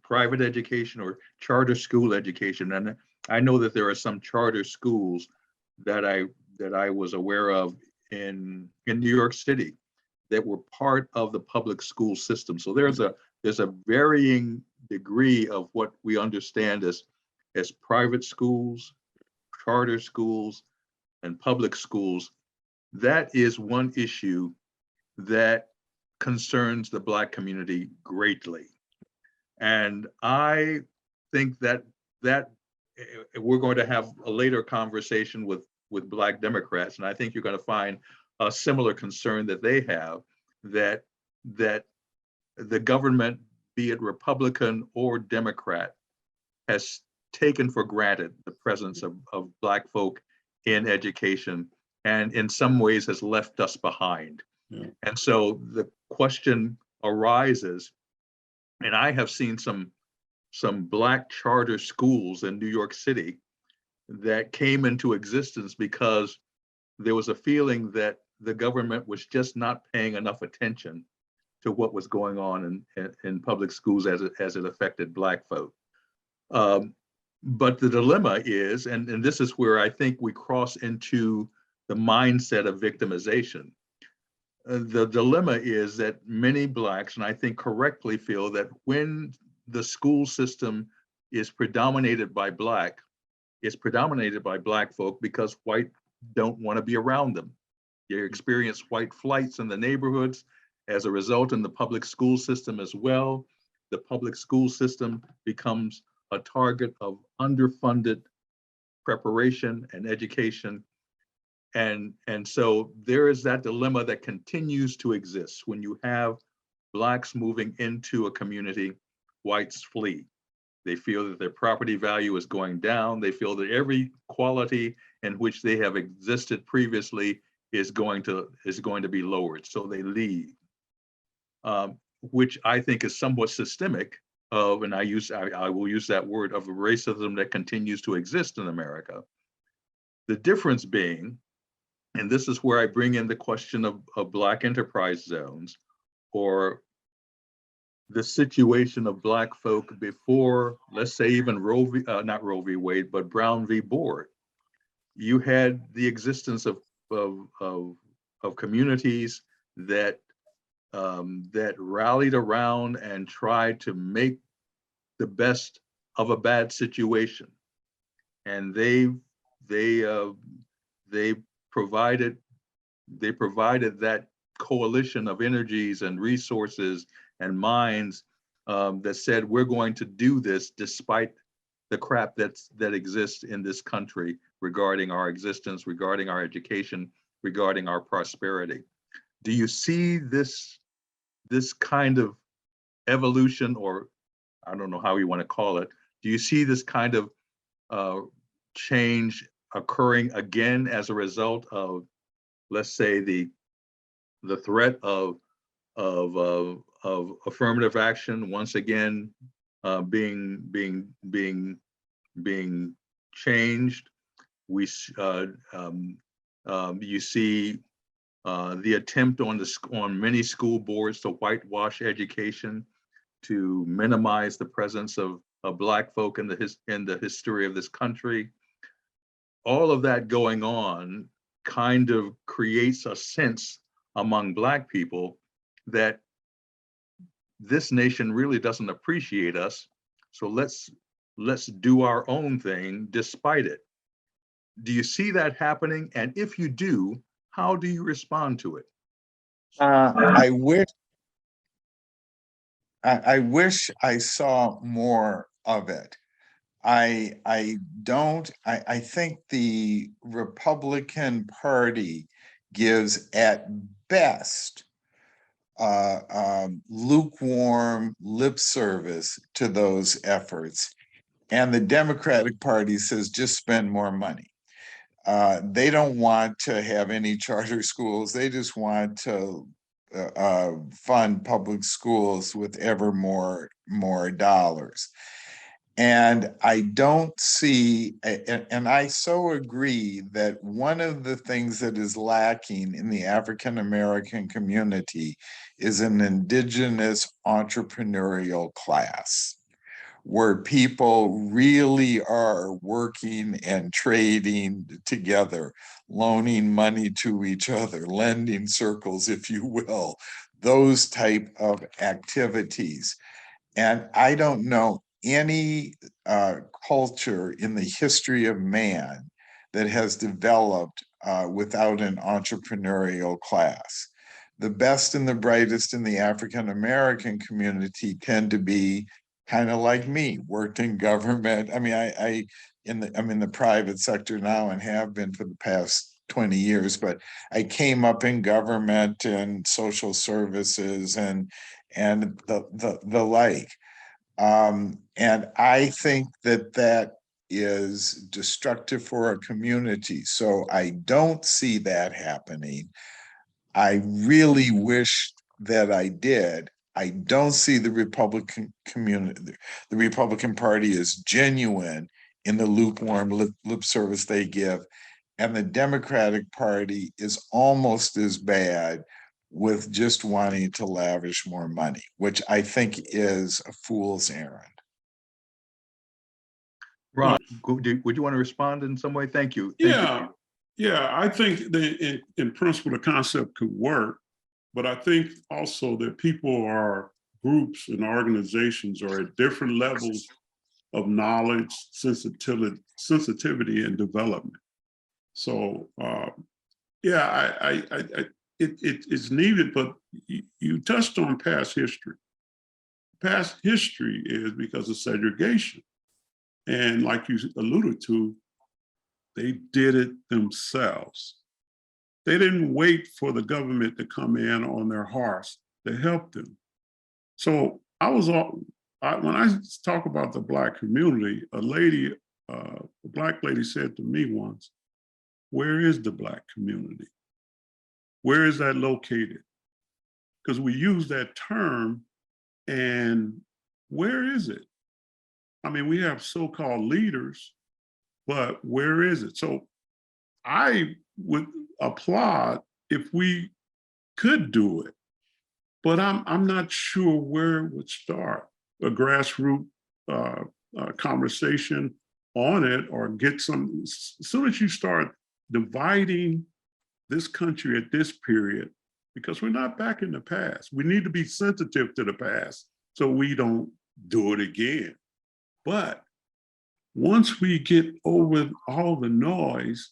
private education or charter school education. And I know that there are some charter schools that I was aware of in New York City that were part of the public school system. So there's a varying degree of what we understand as private schools, charter schools, and public schools. That is one issue that concerns the Black community greatly. And I think that we're going to have a later conversation with Black Democrats, and I think you're going to find a similar concern that they have, that the government, be it Republican or Democrat, has taken for granted the presence of Black folk in education, and in some ways has left us behind. Yeah. And so the question arises, and I have seen some Black charter schools in New York City that came into existence because there was a feeling that the government was just not paying enough attention to what was going on in public schools as it affected Black folk. But the dilemma is, and this is where I think we cross into the mindset of victimization. The dilemma is that many Blacks, and I think correctly, feel that when the school system is predominated by Black, it's predominated by Black folk because white don't want to be around them. They experience white flights in the neighborhoods as a result in the public school system as well. The public school system becomes a target of underfunded preparation and education. And so there is that dilemma that continues to exist. When you have Blacks moving into a community, whites flee. They feel that their property value is going down. They feel that every quality in which they have existed previously is going to be lowered. So they leave, which I think is somewhat systemic of, and I will use that word, of racism that continues to exist in America. The difference being, and this is where I bring in the question of Black enterprise zones, or the situation of Black folk before, let's say, even not Roe v. Wade, but Brown v. Board. You had the existence of communities that that rallied around and tried to make the best of a bad situation, and they provided that coalition of energies and resources and minds that said, we're going to do this despite the crap that exists in this country regarding our existence, regarding our education, regarding our prosperity. Do you see this kind of evolution, or I don't know how you want to call it, do you see this kind of change occurring again as a result of, let's say, the threat of affirmative action once again being changed? You see the attempt on many school boards to whitewash education, to minimize the presence of Black folk in the history of this country. All of that going on kind of creates a sense among Black people that this nation really doesn't appreciate us, so let's do our own thing despite it. Do you see that happening? And if you do, how do you respond to it? I wish I saw more of it. I think the Republican Party gives at best lukewarm lip service to those efforts. And the Democratic Party says, just spend more money. They don't want to have any charter schools. They just want to fund public schools with ever more dollars. And I don't see, and I so agree that one of the things that is lacking in the African American community is an indigenous entrepreneurial class, where people really are working and trading together, loaning money to each other, lending circles, if you will, those type of activities. And I don't know any culture in the history of man that has developed without an entrepreneurial class. The best and the brightest in the African American community tend to be kind of like me, worked in government. I mean, I'm in the private sector now and have been for the past 20 years, but I came up in government and social services and the like. And I think that is destructive for a community. So I don't see that happening. I really wish that I did. I don't see the Republican community, the Republican Party is genuine in the lukewarm lip service they give. And the Democratic Party is almost as bad, with just wanting to lavish more money, which I think is a fool's errand. Ron, would you want to respond in some way? Thank you. Yeah, I think that in principle, the concept could work, but I think also that people are, groups and organizations are at different levels of knowledge, sensitivity and development. So it's needed, but you touched on past history. Past history is because of segregation. And like you alluded to, they did it themselves. They didn't wait for the government to come in on their horse to help them. So I was when I talk about the Black community, a Black lady said to me once, where is the Black community? Where is that located? Because we use that term, and where is it? I mean, we have so-called leaders, but where is it? So I would applaud if we could do it, but I'm not sure where it would start. A grassroots conversation on it, or get some, as soon as you start dividing this country at this period, because we're not back in the past. We need to be sensitive to the past so we don't do it again. But once we get over all the noise,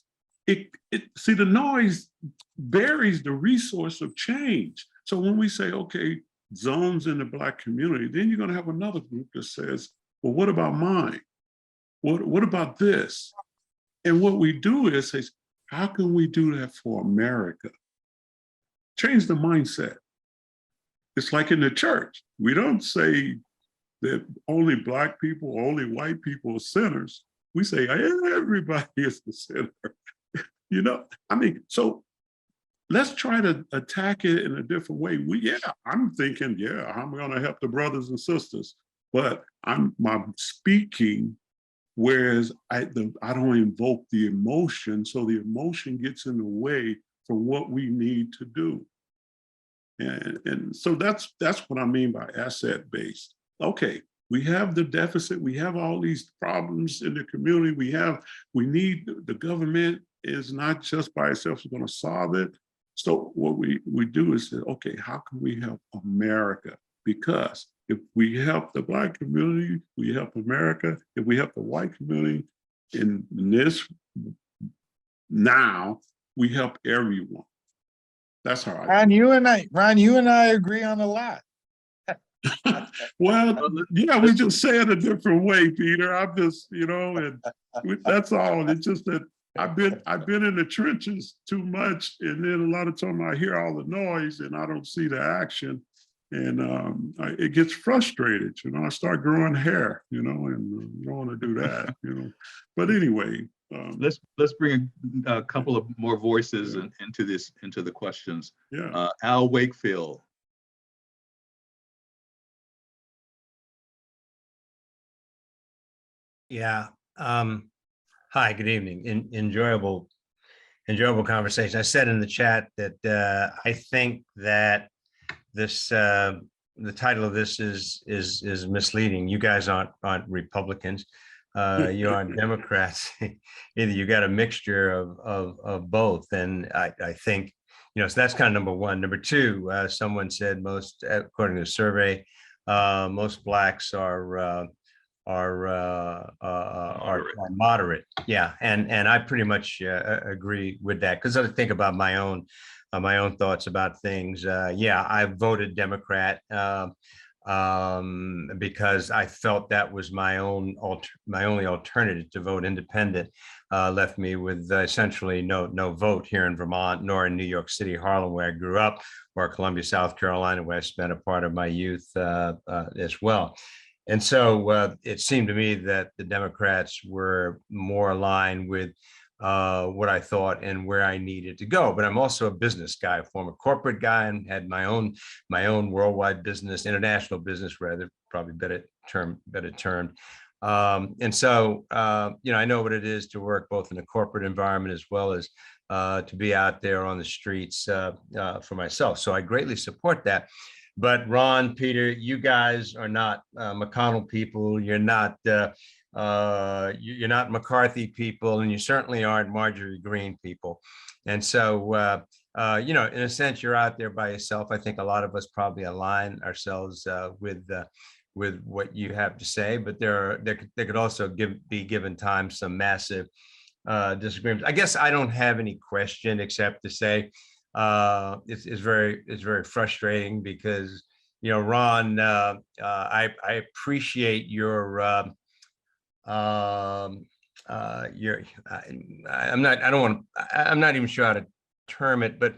see, the noise buries the resource of change. So when we say, okay, zones in the Black community, then you're going to have another group that says, well, what about mine? What about this? And what we do is say, how can we do that for America? Change the mindset. It's like in the church. We don't say that only Black people, only white people are sinners. We say everybody is the sinner. You know, I mean, so let's try to attack it in a different way. I'm thinking, I'm going to help the brothers and sisters, but I'm speaking, whereas I don't invoke the emotion, so the emotion gets in the way for what we need to do. And so that's what I mean by asset-based. Okay, we have the deficit, we have all these problems in the community, we need, the government is not just by itself going to solve it. So what we do is say, okay, how can we help America? Because if we help the Black community, we help America. If we help the white community in this now, we help everyone. That's how Ron, you and I agree on a lot. Well, we just say it a different way, Peter. I'm just, and that's all. It's just that I've been in the trenches too much, and then a lot of time I hear all the noise and I don't see the action, and it gets frustrated. I start growing hair, and you don't want to do that, But anyway, let's bring a couple of more voices into the questions. Yeah. Al Wakefield. Yeah. Hi, good evening. Enjoyable conversation. I said in the chat that I think that this the title of this is misleading. You guys aren't Republicans. You aren't Democrats. Either you got a mixture of both. And I think, so that's kind of number one. Number two, someone said according to the survey, most Blacks are moderate. Yeah, and I pretty much agree with that, because I think about my own thoughts about things. I voted Democrat because I felt that was my only alternative. To vote independent left me with essentially no vote here in Vermont, nor in New York City, Harlem, where I grew up, or Columbia, South Carolina, where I spent a part of my youth as well. And so it seemed to me that the Democrats were more aligned with what I thought and where I needed to go. But I'm also a business guy, a former corporate guy, and had my own worldwide business, international business, rather, probably better termed. And so, I know what it is to work both in a corporate environment as well as to be out there on the streets for myself. So I greatly support that. But Ron, Peter, you guys are not McConnell people. You're not McCarthy people, and you certainly aren't Marjorie Greene people. And so, in a sense, you're out there by yourself. I think a lot of us probably align ourselves with what you have to say. But there could also be given time some massive disagreements. I guess I don't have any question except to say, it's very frustrating because, Ron, I appreciate your I'm not even sure how to term it, but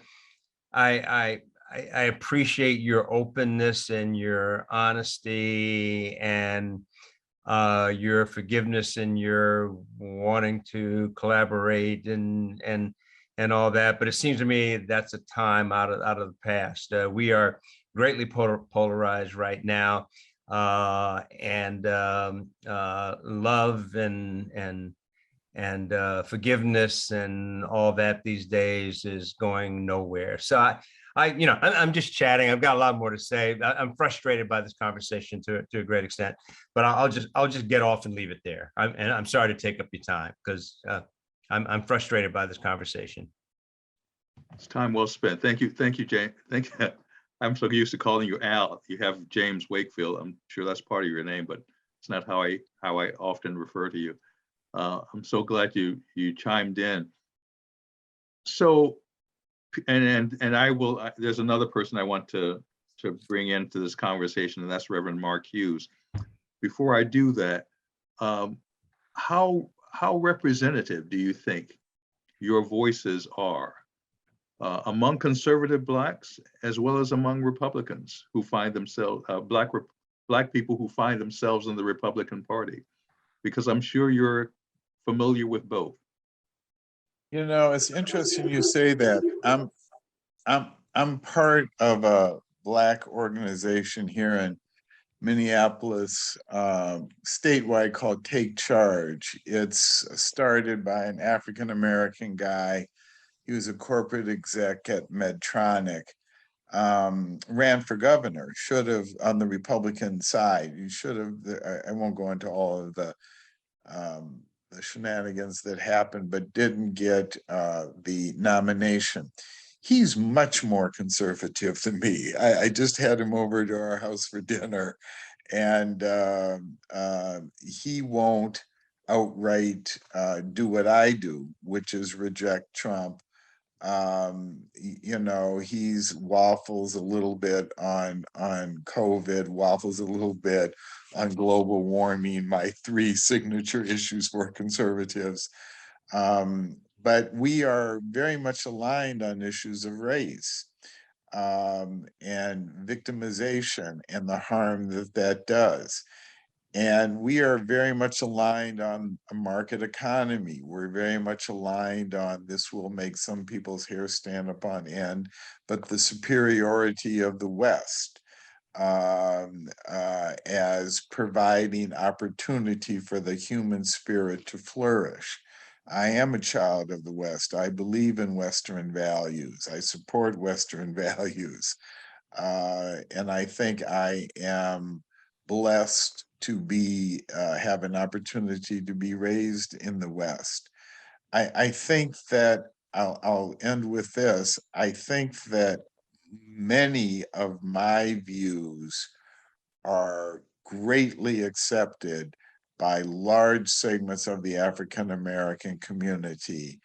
I I appreciate your openness and your honesty and your forgiveness and your wanting to collaborate and all that. But it seems to me that's a time out of the past. We are greatly polarized right now, and love and forgiveness and all that these days is going nowhere. So I'm just chatting. I've got a lot more to say. I'm frustrated by this conversation to a great extent, but I'll just get off and leave it there. I'm sorry to take up your time because I'm frustrated by this conversation. It's time well spent. Thank you, James. Thank you. I'm so used to calling you Al. You have James Wakefield. I'm sure that's part of your name, but it's not how I often refer to you. I'm so glad you chimed in. So, and I will. There's another person I want to bring into this conversation, and that's Reverend Mark Hughes. Before I do that, how representative do you think your voices are among conservative Blacks as well as among Republicans who find themselves Black people who find themselves in the Republican Party? Because I'm sure you're familiar with both. You know, it's interesting you say that. I'm part of a Black organization here in Minneapolis, statewide, called Take Charge. It's started by an African-American guy. He was a corporate exec at Medtronic, ran for governor, should have on the Republican side. He should have, I won't go into all of the shenanigans that happened, but didn't get the nomination. He's much more conservative than me. I just had him over to our house for dinner, and he won't outright do what I do, which is reject Trump. You know, he's waffles a little bit on COVID, waffles a little bit on global warming, my 3 signature issues for conservatives. But we are very much aligned on issues of race and victimization and the harm that does. And we are very much aligned on a market economy. We're very much aligned on this will make some people's hair stand up on end, but the superiority of the West as providing opportunity for the human spirit to flourish. I am a child of the West. I believe in Western values. I support Western values. And I think I am blessed to be have an opportunity to be raised in the West. I think that I'll end with this. I think that many of my views are greatly accepted by large segments of the African American community,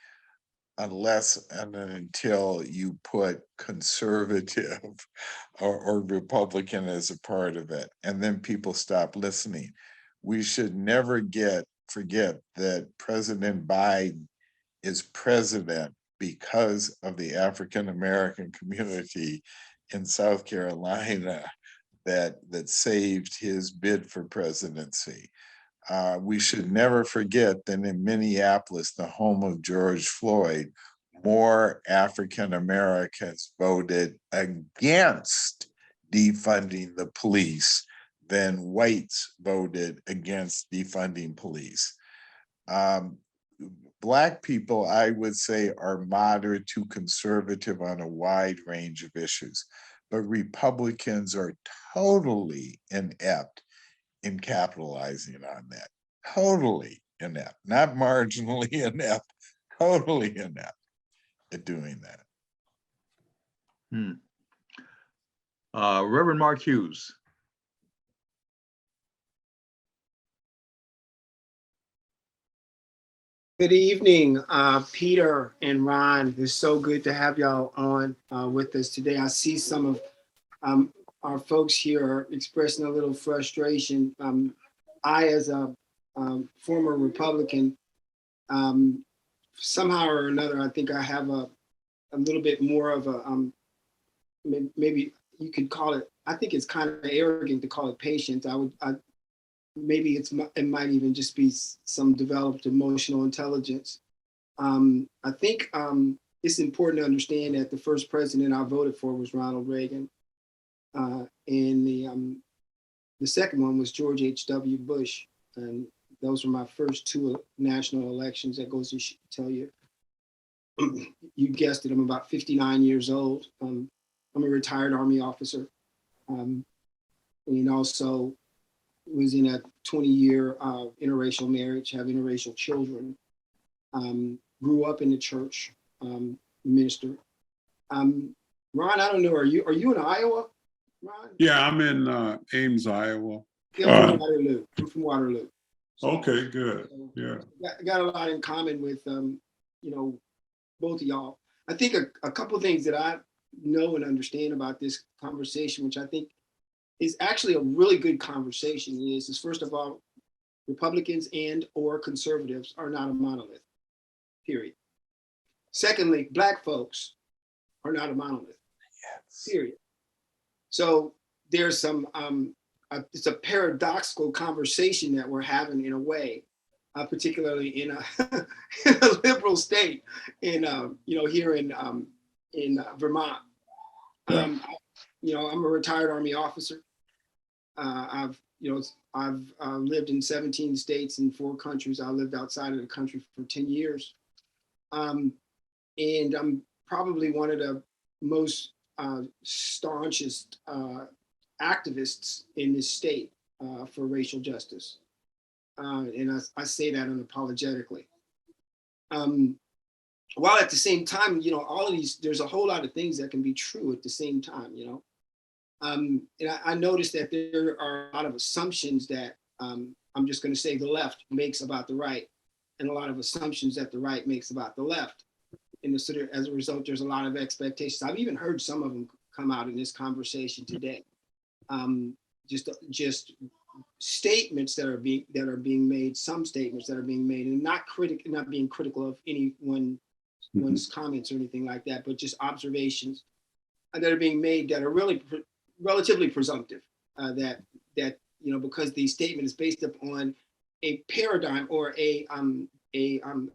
unless and until you put conservative or Republican as a part of it, and then people stop listening. We should never forget that President Biden is president because of the African American community in South Carolina that saved his bid for presidency. We should never forget that in Minneapolis, the home of George Floyd, more African Americans voted against defunding the police than whites voted against defunding police. Black people, I would say, are moderate to conservative on a wide range of issues, but Republicans are totally inept in capitalizing on that. Totally inept, not marginally inept, totally inept at doing that. Reverend Mark Hughes. Good evening, Peter and Ron. It's so good to have y'all on with us today. I see some of our folks here are expressing a little frustration. I, as a former Republican, somehow or another, I think I have a little bit more of a maybe you could call it, I think it's kind of arrogant to call it patience. Maybe it might even just be some developed emotional intelligence. I think it's important to understand that the first president I voted for was Ronald Reagan. And the second one was George H.W. Bush. And those were my first two national elections. That goes to tell you, you guessed it, I'm about 59 years old. I'm a retired Army officer. And also was in a 20-year interracial marriage, have interracial children. Grew up in the church, minister. Ron, I don't know, are you in Iowa, Ron? Yeah, I'm in Ames, Iowa. Yeah, I'm from Waterloo. I'm from Waterloo. Okay, good. Yeah. Got a lot in common with, both of y'all. I think a couple of things that I know and understand about this conversation, which I think is actually a really good conversation, is first of all, Republicans and or conservatives are not a monolith, period. Secondly, Black folks are not a monolith, period. So there's some, it's a paradoxical conversation that we're having in a way, particularly in a, in a liberal state, here in Vermont. I'm a retired Army officer. I've lived in 17 states and 4 countries. I lived outside of the country for 10 years. And I'm probably one of the most staunchest activists in this state for racial justice. And I say that unapologetically. While at the same time, all of these, there's a whole lot of things that can be true at the same time, And I noticed that there are a lot of assumptions that I'm just going to say the left makes about the right, and a lot of assumptions that the right makes about the left. And as a result, there's a lot of expectations. I've even heard some of them come out in this conversation today. Just statements that are being made, some statements that are being made, and not being critical of anyone's comments or anything like that, but just observations that are being made that are really relatively presumptive. That because the statement is based upon a paradigm or a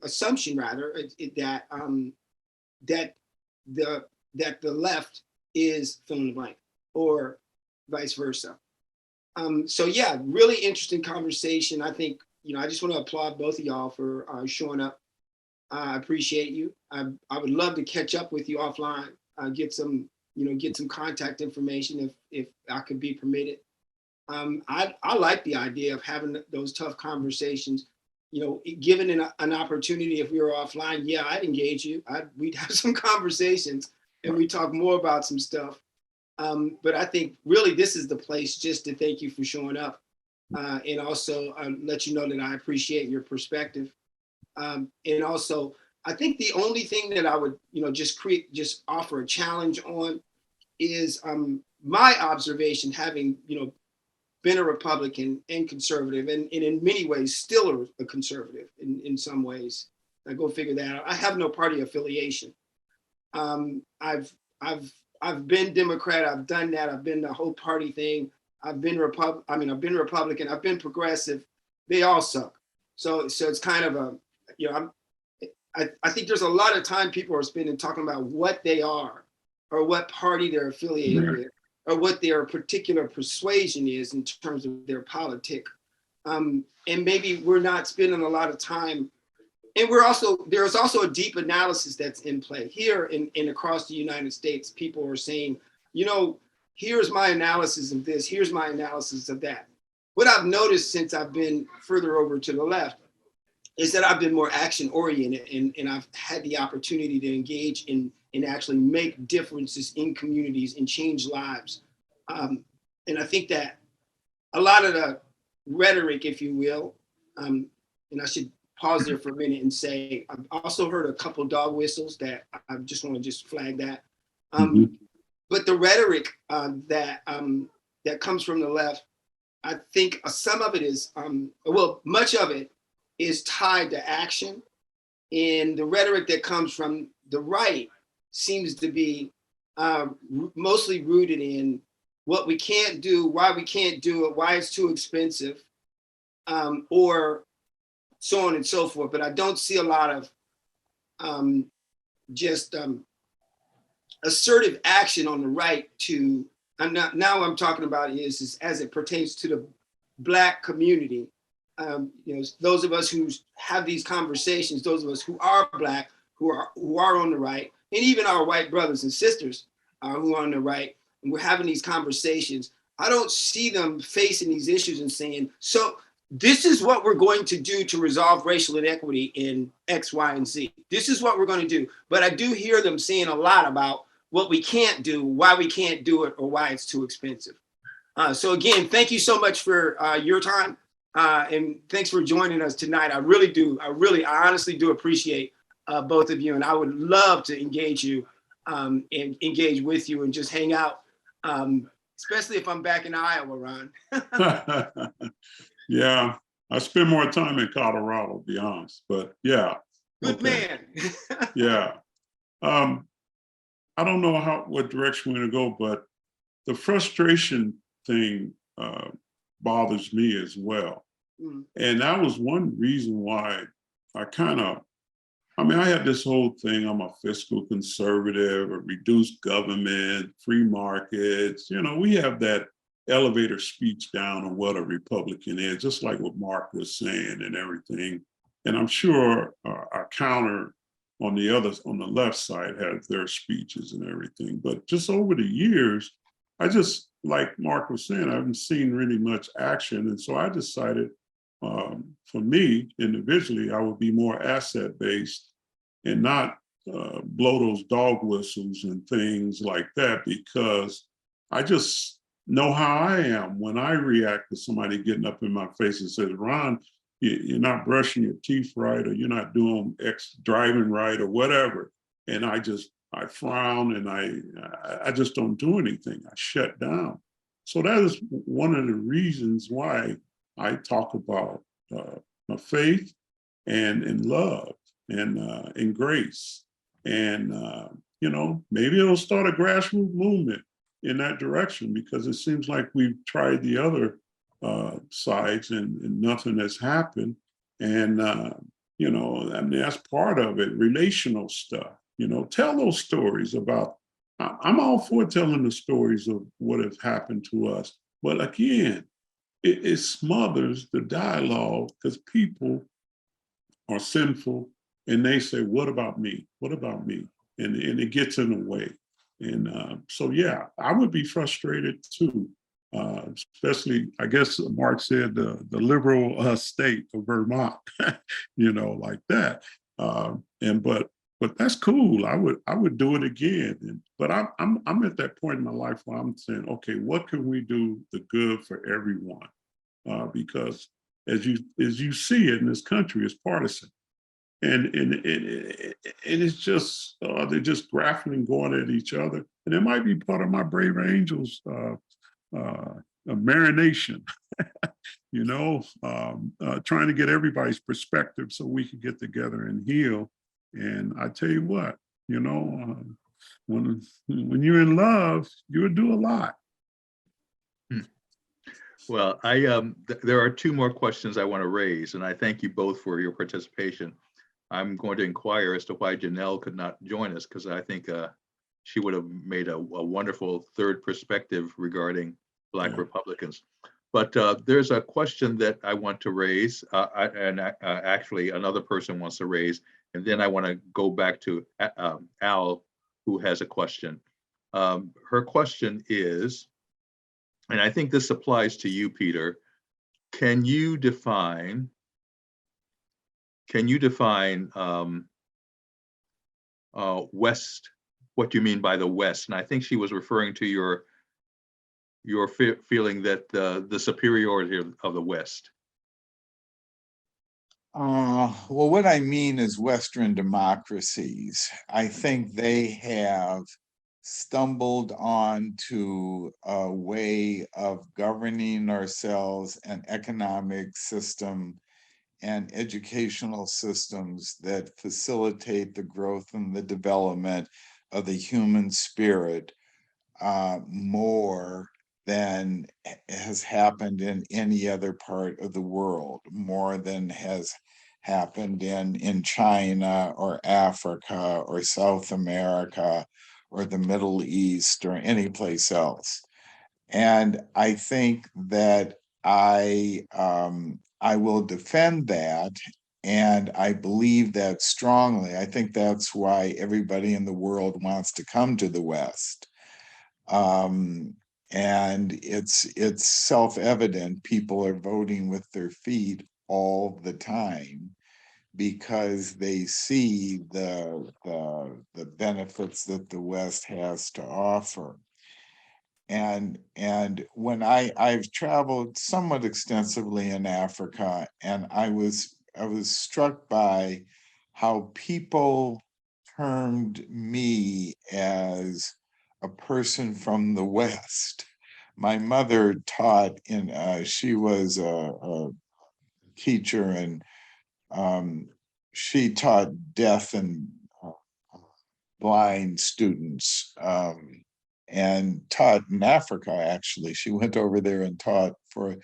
assumption rather that the left is fill in the blank or vice versa. So yeah, really interesting conversation. I think, I just want to applaud both of y'all for showing up. I appreciate you. I would love to catch up with you offline, get some contact information if I could be permitted. I like the idea of having those tough conversations, given an opportunity. If we were offline, yeah, I'd engage you. We'd have some conversations and we talk more about some stuff. But I think really this is the place just to thank you for showing up and also let you know that I appreciate your perspective. And also, I think the only thing that I would, just offer a challenge on is my observation, having, been a Republican and conservative, and in many ways still a conservative in some ways. I go figure that out. I have no party affiliation. I've been Democrat. I've done that. I've been the whole party thing. I've been Republican. I've been progressive. They all suck. So it's kind of I think there's a lot of time people are spending talking about what they are or what party they're affiliated with or what their particular persuasion is in terms of their politic. And maybe we're not spending a lot of time. And there's also a deep analysis that's in play here and across the United States. People are saying, here's my analysis of this, here's my analysis of that. What I've noticed since I've been further over to the left is that I've been more action oriented and I've had the opportunity to engage in actually make differences in communities and change lives. And I think that a lot of the rhetoric, if you will, and I should pause there for a minute and say, I've also heard a couple dog whistles that I just want to flag that. But the rhetoric that comes from the left, I think some of it is, much of it is tied to action. And the rhetoric that comes from the right seems to be mostly rooted in what we can't do, why we can't do it, why it's too expensive, or so on and so forth. But I don't see a lot of just assertive action on the right to, now I'm talking about is as it pertains to the Black community. Those of us who have these conversations, those of us who are Black, who are on the right, and even our white brothers and sisters who are on the right, and we're having these conversations. I don't see them facing these issues and saying, so this is what we're going to do to resolve racial inequity in X, Y, and Z. This is what we're going to do. But I do hear them saying a lot about what we can't do, why we can't do it, or why it's too expensive. So again, thank you so much for your time. And thanks for joining us tonight. I I honestly do appreciate both of you. And I would love to engage you and engage with you and just hang out, especially if I'm back in Iowa, Ron. Yeah, I spend more time in Colorado, to be honest, but yeah. Good okay. man. Yeah. I don't know what direction we're gonna go, but the frustration thing bothers me as well. Mm. And that was one reason why I had this whole thing, I'm a fiscal conservative, a reduced government, free markets. We have that elevator speech down on what a Republican is, just like what Mark was saying and everything. And I'm sure our counter on the left side has their speeches and everything. But just over the years, like Mark was saying, I haven't seen really much action. And so I decided for me individually, I would be more asset-based and not blow those dog whistles and things like that, because I just know how I am when I react to somebody getting up in my face and says, Ron, you're not brushing your teeth right, or you're not doing driving right, or whatever. And I frown and I just don't do anything. I shut down. So that is one of the reasons why I talk about my faith and in love and in grace. And, maybe it'll start a grassroots movement in that direction, because it seems like we've tried the other sides and nothing has happened. And, that's part of it, relational stuff. Tell those stories about, I'm all for telling the stories of what has happened to us. But again, it smothers the dialogue, because people are sinful and they say, what about me? What about me? And it gets in the way. And so, yeah, I would be frustrated too, especially, I guess Mark said, the liberal state of Vermont, like that. But that's cool. I would do it again. But I'm at that point in my life where I'm saying, okay, what can we do the good for everyone? Because as you see it in this country, it's partisan. And it's just, they're just grappling, going at each other. And it might be part of my Brave Angels marination, trying to get everybody's perspective so we can get together and heal. And I tell you what, when you're in love, you'll do a lot. Well, there are two more questions I want to raise, and I thank you both for your participation. I'm going to inquire as to why Janelle could not join us, because I think she would have made a wonderful third perspective regarding Black Republicans. But there's a question that I want to raise, and actually another person wants to raise, and then I want to go back to Al, who has a question. Her question is, and I think this applies to you, Peter, can you define West, what you mean by the West? And I think she was referring to your feeling that the superiority of the West. Well, what I mean is Western democracies. I think they have stumbled onto a way of governing ourselves, an economic system and educational systems that facilitate the growth and the development of the human spirit more than has happened in any other part of the world, more than has happened in China or Africa or South America or the Middle East or any place else. And I think that I will defend that, and I believe that strongly. I think that's why everybody in the world wants to come to the West. And it's self-evident people are voting with their feet all the time because they see the benefits that the West has to offer. And when I've traveled somewhat extensively in Africa, and I was struck by how people termed me as a person from the West. My mother taught she was a teacher, and she taught deaf and blind students, and taught in Africa, actually. She went over there and taught for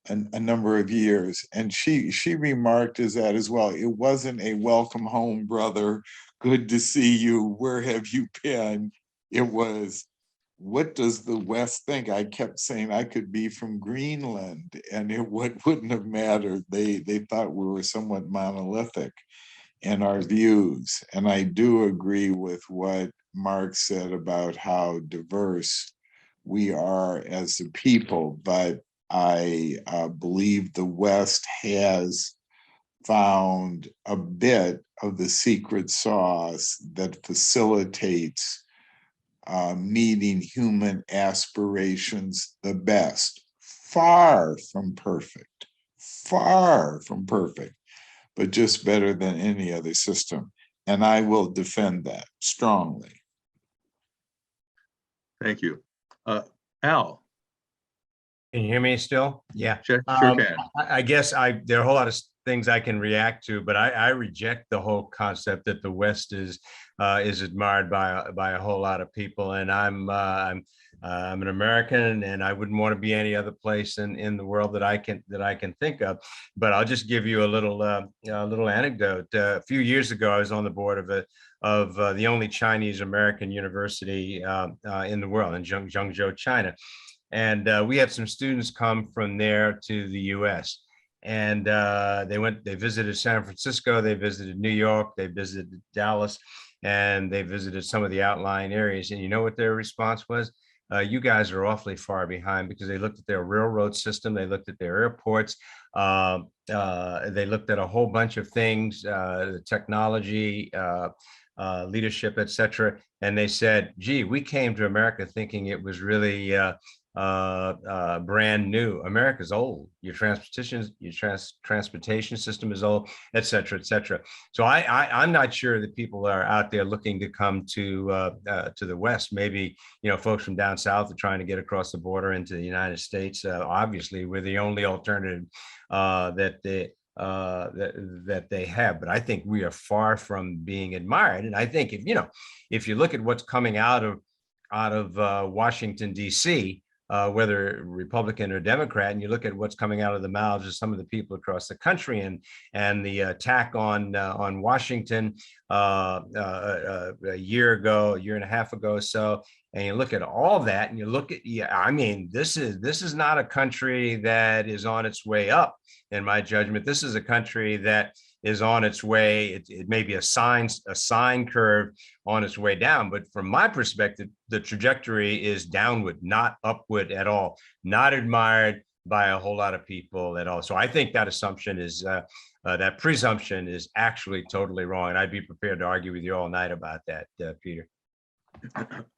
a number of years. And she remarked as well, it wasn't a welcome home, brother, good to see you, where have you been? It was, what does the West think? I kept saying I could be from Greenland, and it wouldn't have mattered. They thought we were somewhat monolithic in our views. And I do agree with what Mark said about how diverse we are as a people, but I believe the West has found a bit of the secret sauce that facilitates meeting human aspirations the best. Far from perfect, but just better than any other system. And I will defend that strongly. Thank you. Al? Can you hear me still? Yeah. Sure can. I guess there are a whole lot of things I can react to, but I reject the whole concept that the West is admired by a whole lot of people. And I'm an American, and I wouldn't want to be any other place in the world that I can think of. But I'll just give you a little anecdote. A few years ago, I was on the board of the only Chinese American university in the world, in Zhengzhou, China. And we had some students come from there to the US, and they visited San Francisco, they visited New York, they visited Dallas, and they visited some of the outlying areas. And you know what their response was? You guys are awfully far behind, because they looked at their railroad system, they looked at their airports, they looked at a whole bunch of things, the technology, leadership, etc. And they said, gee, we came to America thinking it was really brand new. America's old. Your transportation system is old, et cetera, et cetera. So I'm not sure that people are out there looking to come to the West. Maybe, folks from down south are trying to get across the border into the United States. Obviously, we're the only alternative that they have. But I think we are far from being admired. And I think if you look at what's coming out of Washington, D.C., whether Republican or Democrat, and you look at what's coming out of the mouths of some of the people across the country, and the attack on Washington a year and a half ago or so, and you look at all that, and you look at, this is not a country that is on its way up, in my judgment. This is a country that is on its way. It may be a sine curve on its way down, but from my perspective, the trajectory is downward, not upward at all, not admired by a whole lot of people at all. So I think that assumption is, that presumption is actually totally wrong. And I'd be prepared to argue with you all night about that, Peter.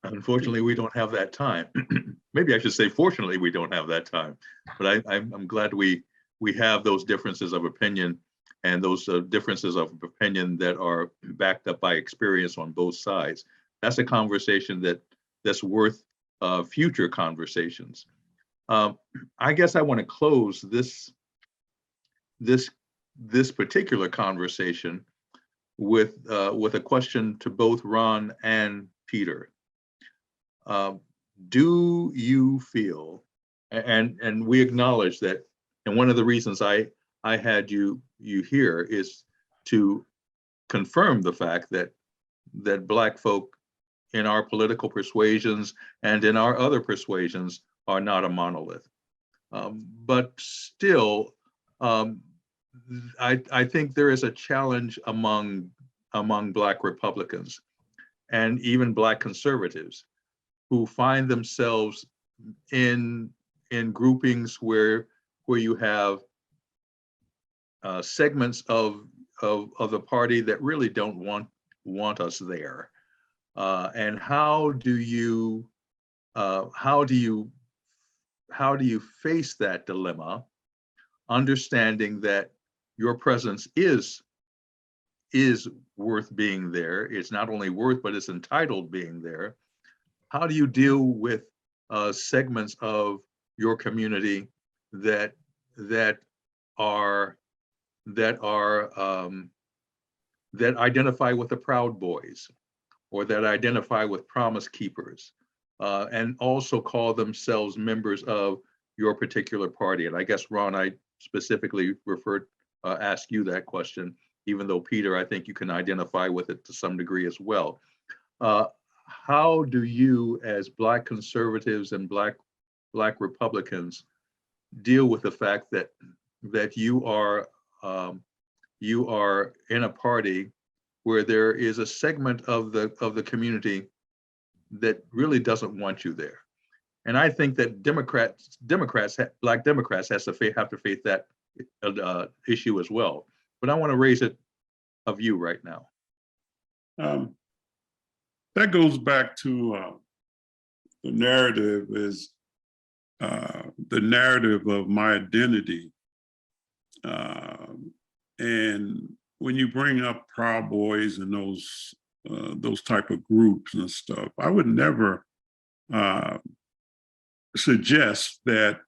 Unfortunately, we don't have that time. Maybe I should say, fortunately, we don't have that time. But I'm glad we have those differences of opinion, and those differences of opinion that are backed up by experience on both sides. That's a conversation that's worth future conversations. I guess I want to close this particular conversation with a question to both Ron and Peter. Do you feel, and we acknowledge that, and one of the reasons I had you here is to confirm the fact that Black folk in our political persuasions and in our other persuasions are not a monolith. But still, I think there is a challenge among Black Republicans and even Black conservatives who find themselves in groupings where you have segments of the party that really don't want us there. And how do you face that dilemma, understanding that your presence is worth being there? It's not only worth, but it's entitled being there. How do you deal with segments of your community that identify with the Proud Boys, or that identify with Promise Keepers, and also call themselves members of your particular party? And I guess, Ron, I specifically ask you that question, even though Peter, I think you can identify with it to some degree as well. How do you, as Black conservatives and Black Republicans, deal with the fact that you are in a party where there is a segment of the community that really doesn't want you there? And I think that Black Democrats have to face that issue as well. But I want to raise it of you right now. That goes back to the narrative is the narrative of my identity. And when you bring up Proud Boys and those type of groups and stuff, I would never suggest that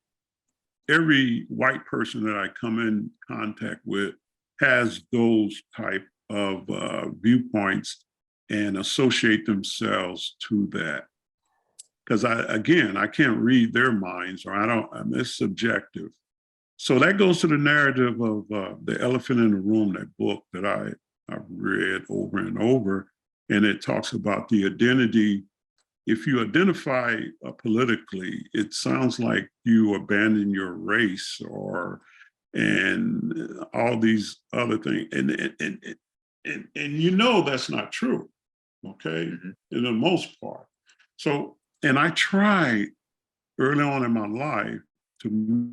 every white person that I come in contact with has those type of viewpoints and associate themselves to that. Because I can't read their minds, or it's subjective. So that goes to the narrative of The Elephant in the Room, that book that I've read over and over. And it talks about the identity. If you identify politically, it sounds like you abandon your race and all these other things. And you know that's not true, okay, in the most part. So, and I tried early on in my life to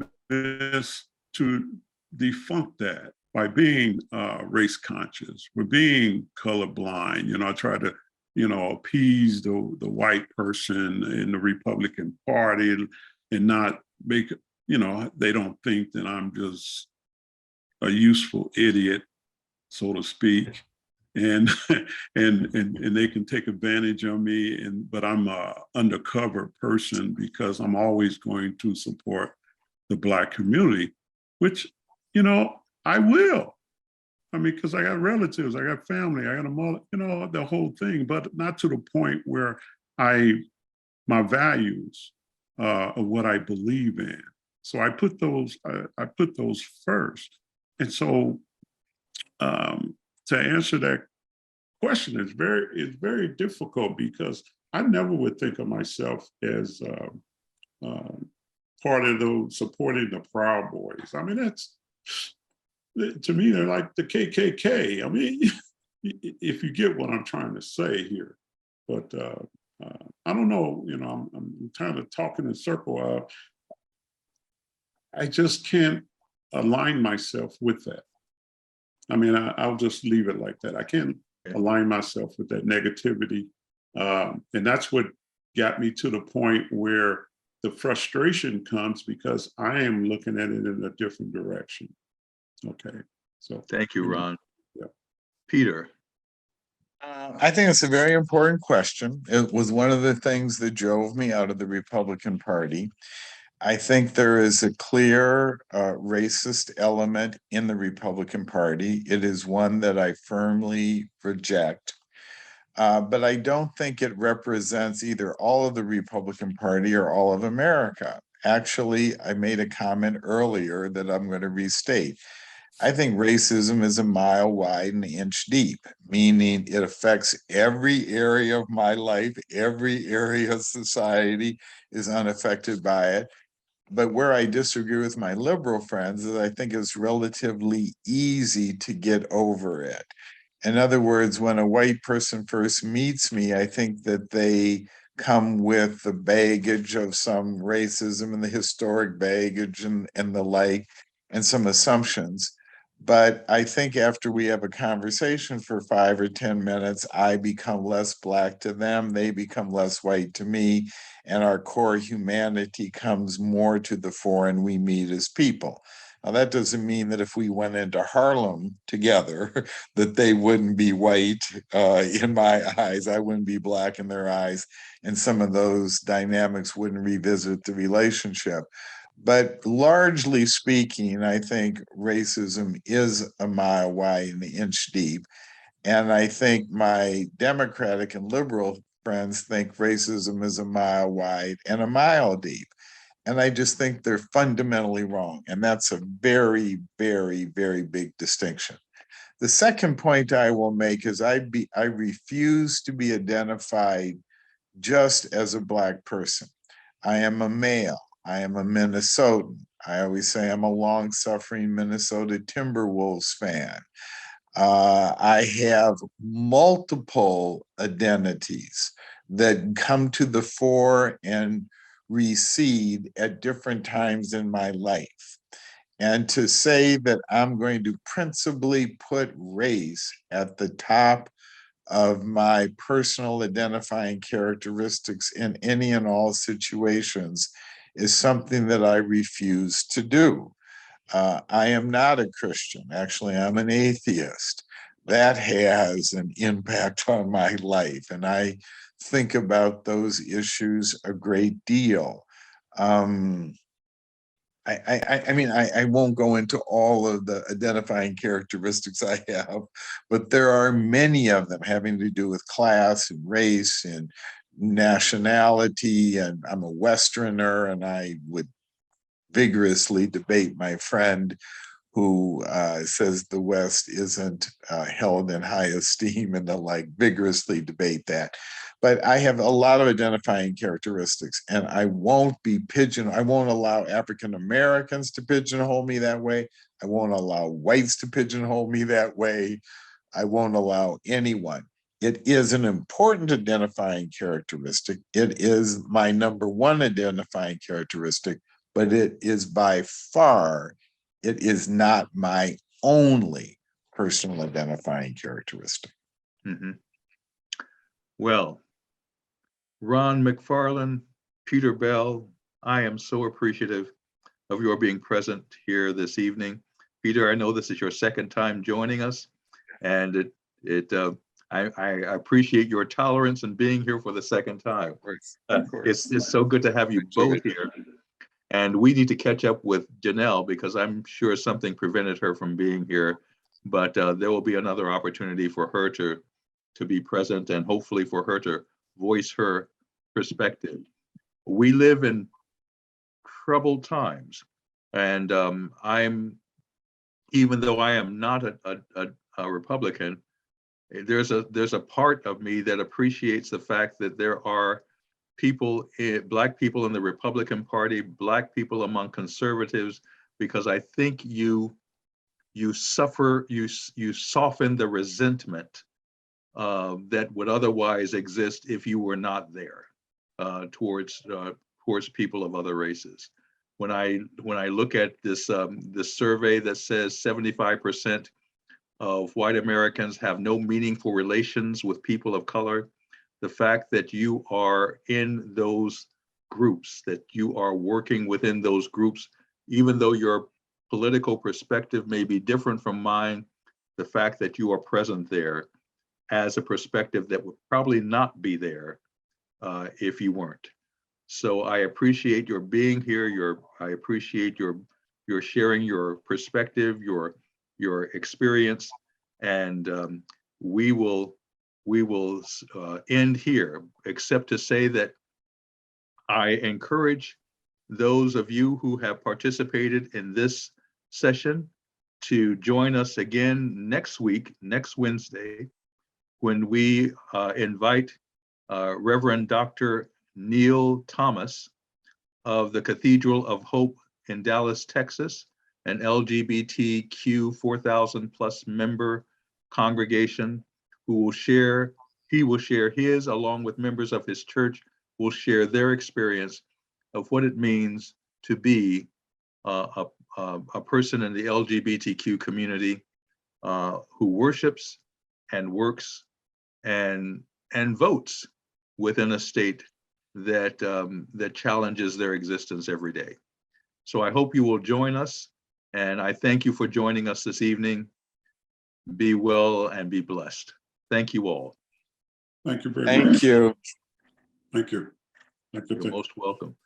defunct that by being race conscious, with being colorblind. I try to, appease the white person in the Republican Party and not make, they don't think that I'm just a useful idiot, so to speak. And they can take advantage of me, but I'm an undercover person because I'm always going to support the Black community, which, I will. I mean, because I got relatives, I got family, I got a mother, the whole thing, but not to the point where my values of what I believe in. So I put those first. And so to answer that question, it's very difficult, because I never would think of myself as part of those supporting the Proud Boys. I mean, to me, they're like the KKK. I mean, if you get what I'm trying to say here. But I don't know, I'm kind of talking in a circle. I just can't align myself with that. I mean, I'll just leave it like that. I can't align myself with that negativity. And that's what got me to the point where the frustration comes, because I am looking at it in a different direction. Okay, so. Thank you, Ron. Yeah. Peter. I think it's a very important question. It was one of the things that drove me out of the Republican Party. I think there is a clear racist element in the Republican Party. It is one that I firmly reject. but I don't think it represents either all of the Republican Party or all of America. Actually, I made a comment earlier that I'm going to restate. I think racism is a mile wide and an inch deep, meaning it affects every area of my life, every area of society is unaffected by it. But where I disagree with my liberal friends is I think it's relatively easy to get over it. In other words, when a white person first meets me, I think that they come with the baggage of some racism and the historic baggage and the like, and some assumptions. But I think after we have a conversation for 5 or 10 minutes, I become less black to them, they become less white to me, and our core humanity comes more to the fore and we meet as people. Now, that doesn't mean that if we went into Harlem together, that they wouldn't be white in my eyes, I wouldn't be black in their eyes, and some of those dynamics wouldn't revisit the relationship. But largely speaking, I think racism is a mile wide and an inch deep. And I think my Democratic and liberal friends think racism is a mile wide and a mile deep. And I just think they're fundamentally wrong. And that's a very, very, very big distinction. The second point I will make is I refuse to be identified just as a Black person. I am a male. I am a Minnesotan. I always say I'm a long-suffering Minnesota Timberwolves fan. I have multiple identities that come to the fore and recede at different times in my life. And to say that I'm going to principally put race at the top of my personal identifying characteristics in any and all situations is something that I refuse to do. I am not a Christian. Actually, I'm an atheist. That has an impact on my life, and I think about those issues a great deal. I mean, I won't go into all of the identifying characteristics I have, but there are many of them having to do with class and race and nationality. And I'm a Westerner, and I would vigorously debate my friend who says the West isn't held in high esteem and the like, vigorously debate that. But I have a lot of identifying characteristics, and I won't allow African Americans to pigeonhole me that way. I won't allow whites to pigeonhole me that way. I won't allow anyone. It is an important identifying characteristic. It is my number one identifying characteristic, but it is by far, it is not my only personal identifying characteristic. Mhm. Well, Ron McFarland, Peter Bell, I am so appreciative of your being present here this evening. Peter, I know this is your second time joining us, and I appreciate your tolerance and being here for the second time. Of course. It's so good to have you both here. And we need to catch up with Janelle because I'm sure something prevented her from being here. But there will be another opportunity for her to be present and hopefully for her to voice her perspective. We live in troubled times, and even though I am not a Republican, there's a part of me that appreciates the fact that there are people, Black people in the Republican Party, Black people among conservatives, because I think you soften the resentment that would otherwise exist if you were not there towards people of other races. When I look at this survey that says 75% of white Americans have no meaningful relations with people of color, the fact that you are in those groups, that you are working within those groups, even though your political perspective may be different from mine, the fact that you are present there as a perspective that would probably not be there if you weren't. So I appreciate your being here. I appreciate your sharing your perspective, your experience, and we will we will end here, except to say that I encourage those of you who have participated in this session to join us again next week, next Wednesday, when we invite Reverend Dr. Neil Thomas of the Cathedral of Hope in Dallas, Texas, an LGBTQ 4,000 plus member congregation who will share, he will share his, along with members of his church, will share their experience of what it means to be a person in the LGBTQ community who worships and works and votes within a state that that challenges their existence every day. So I hope you will join us, and I thank you for joining us this evening. Be well and be blessed. Thank you all. Thank you very much. Thank you. Thank you. Thank you. You're most welcome.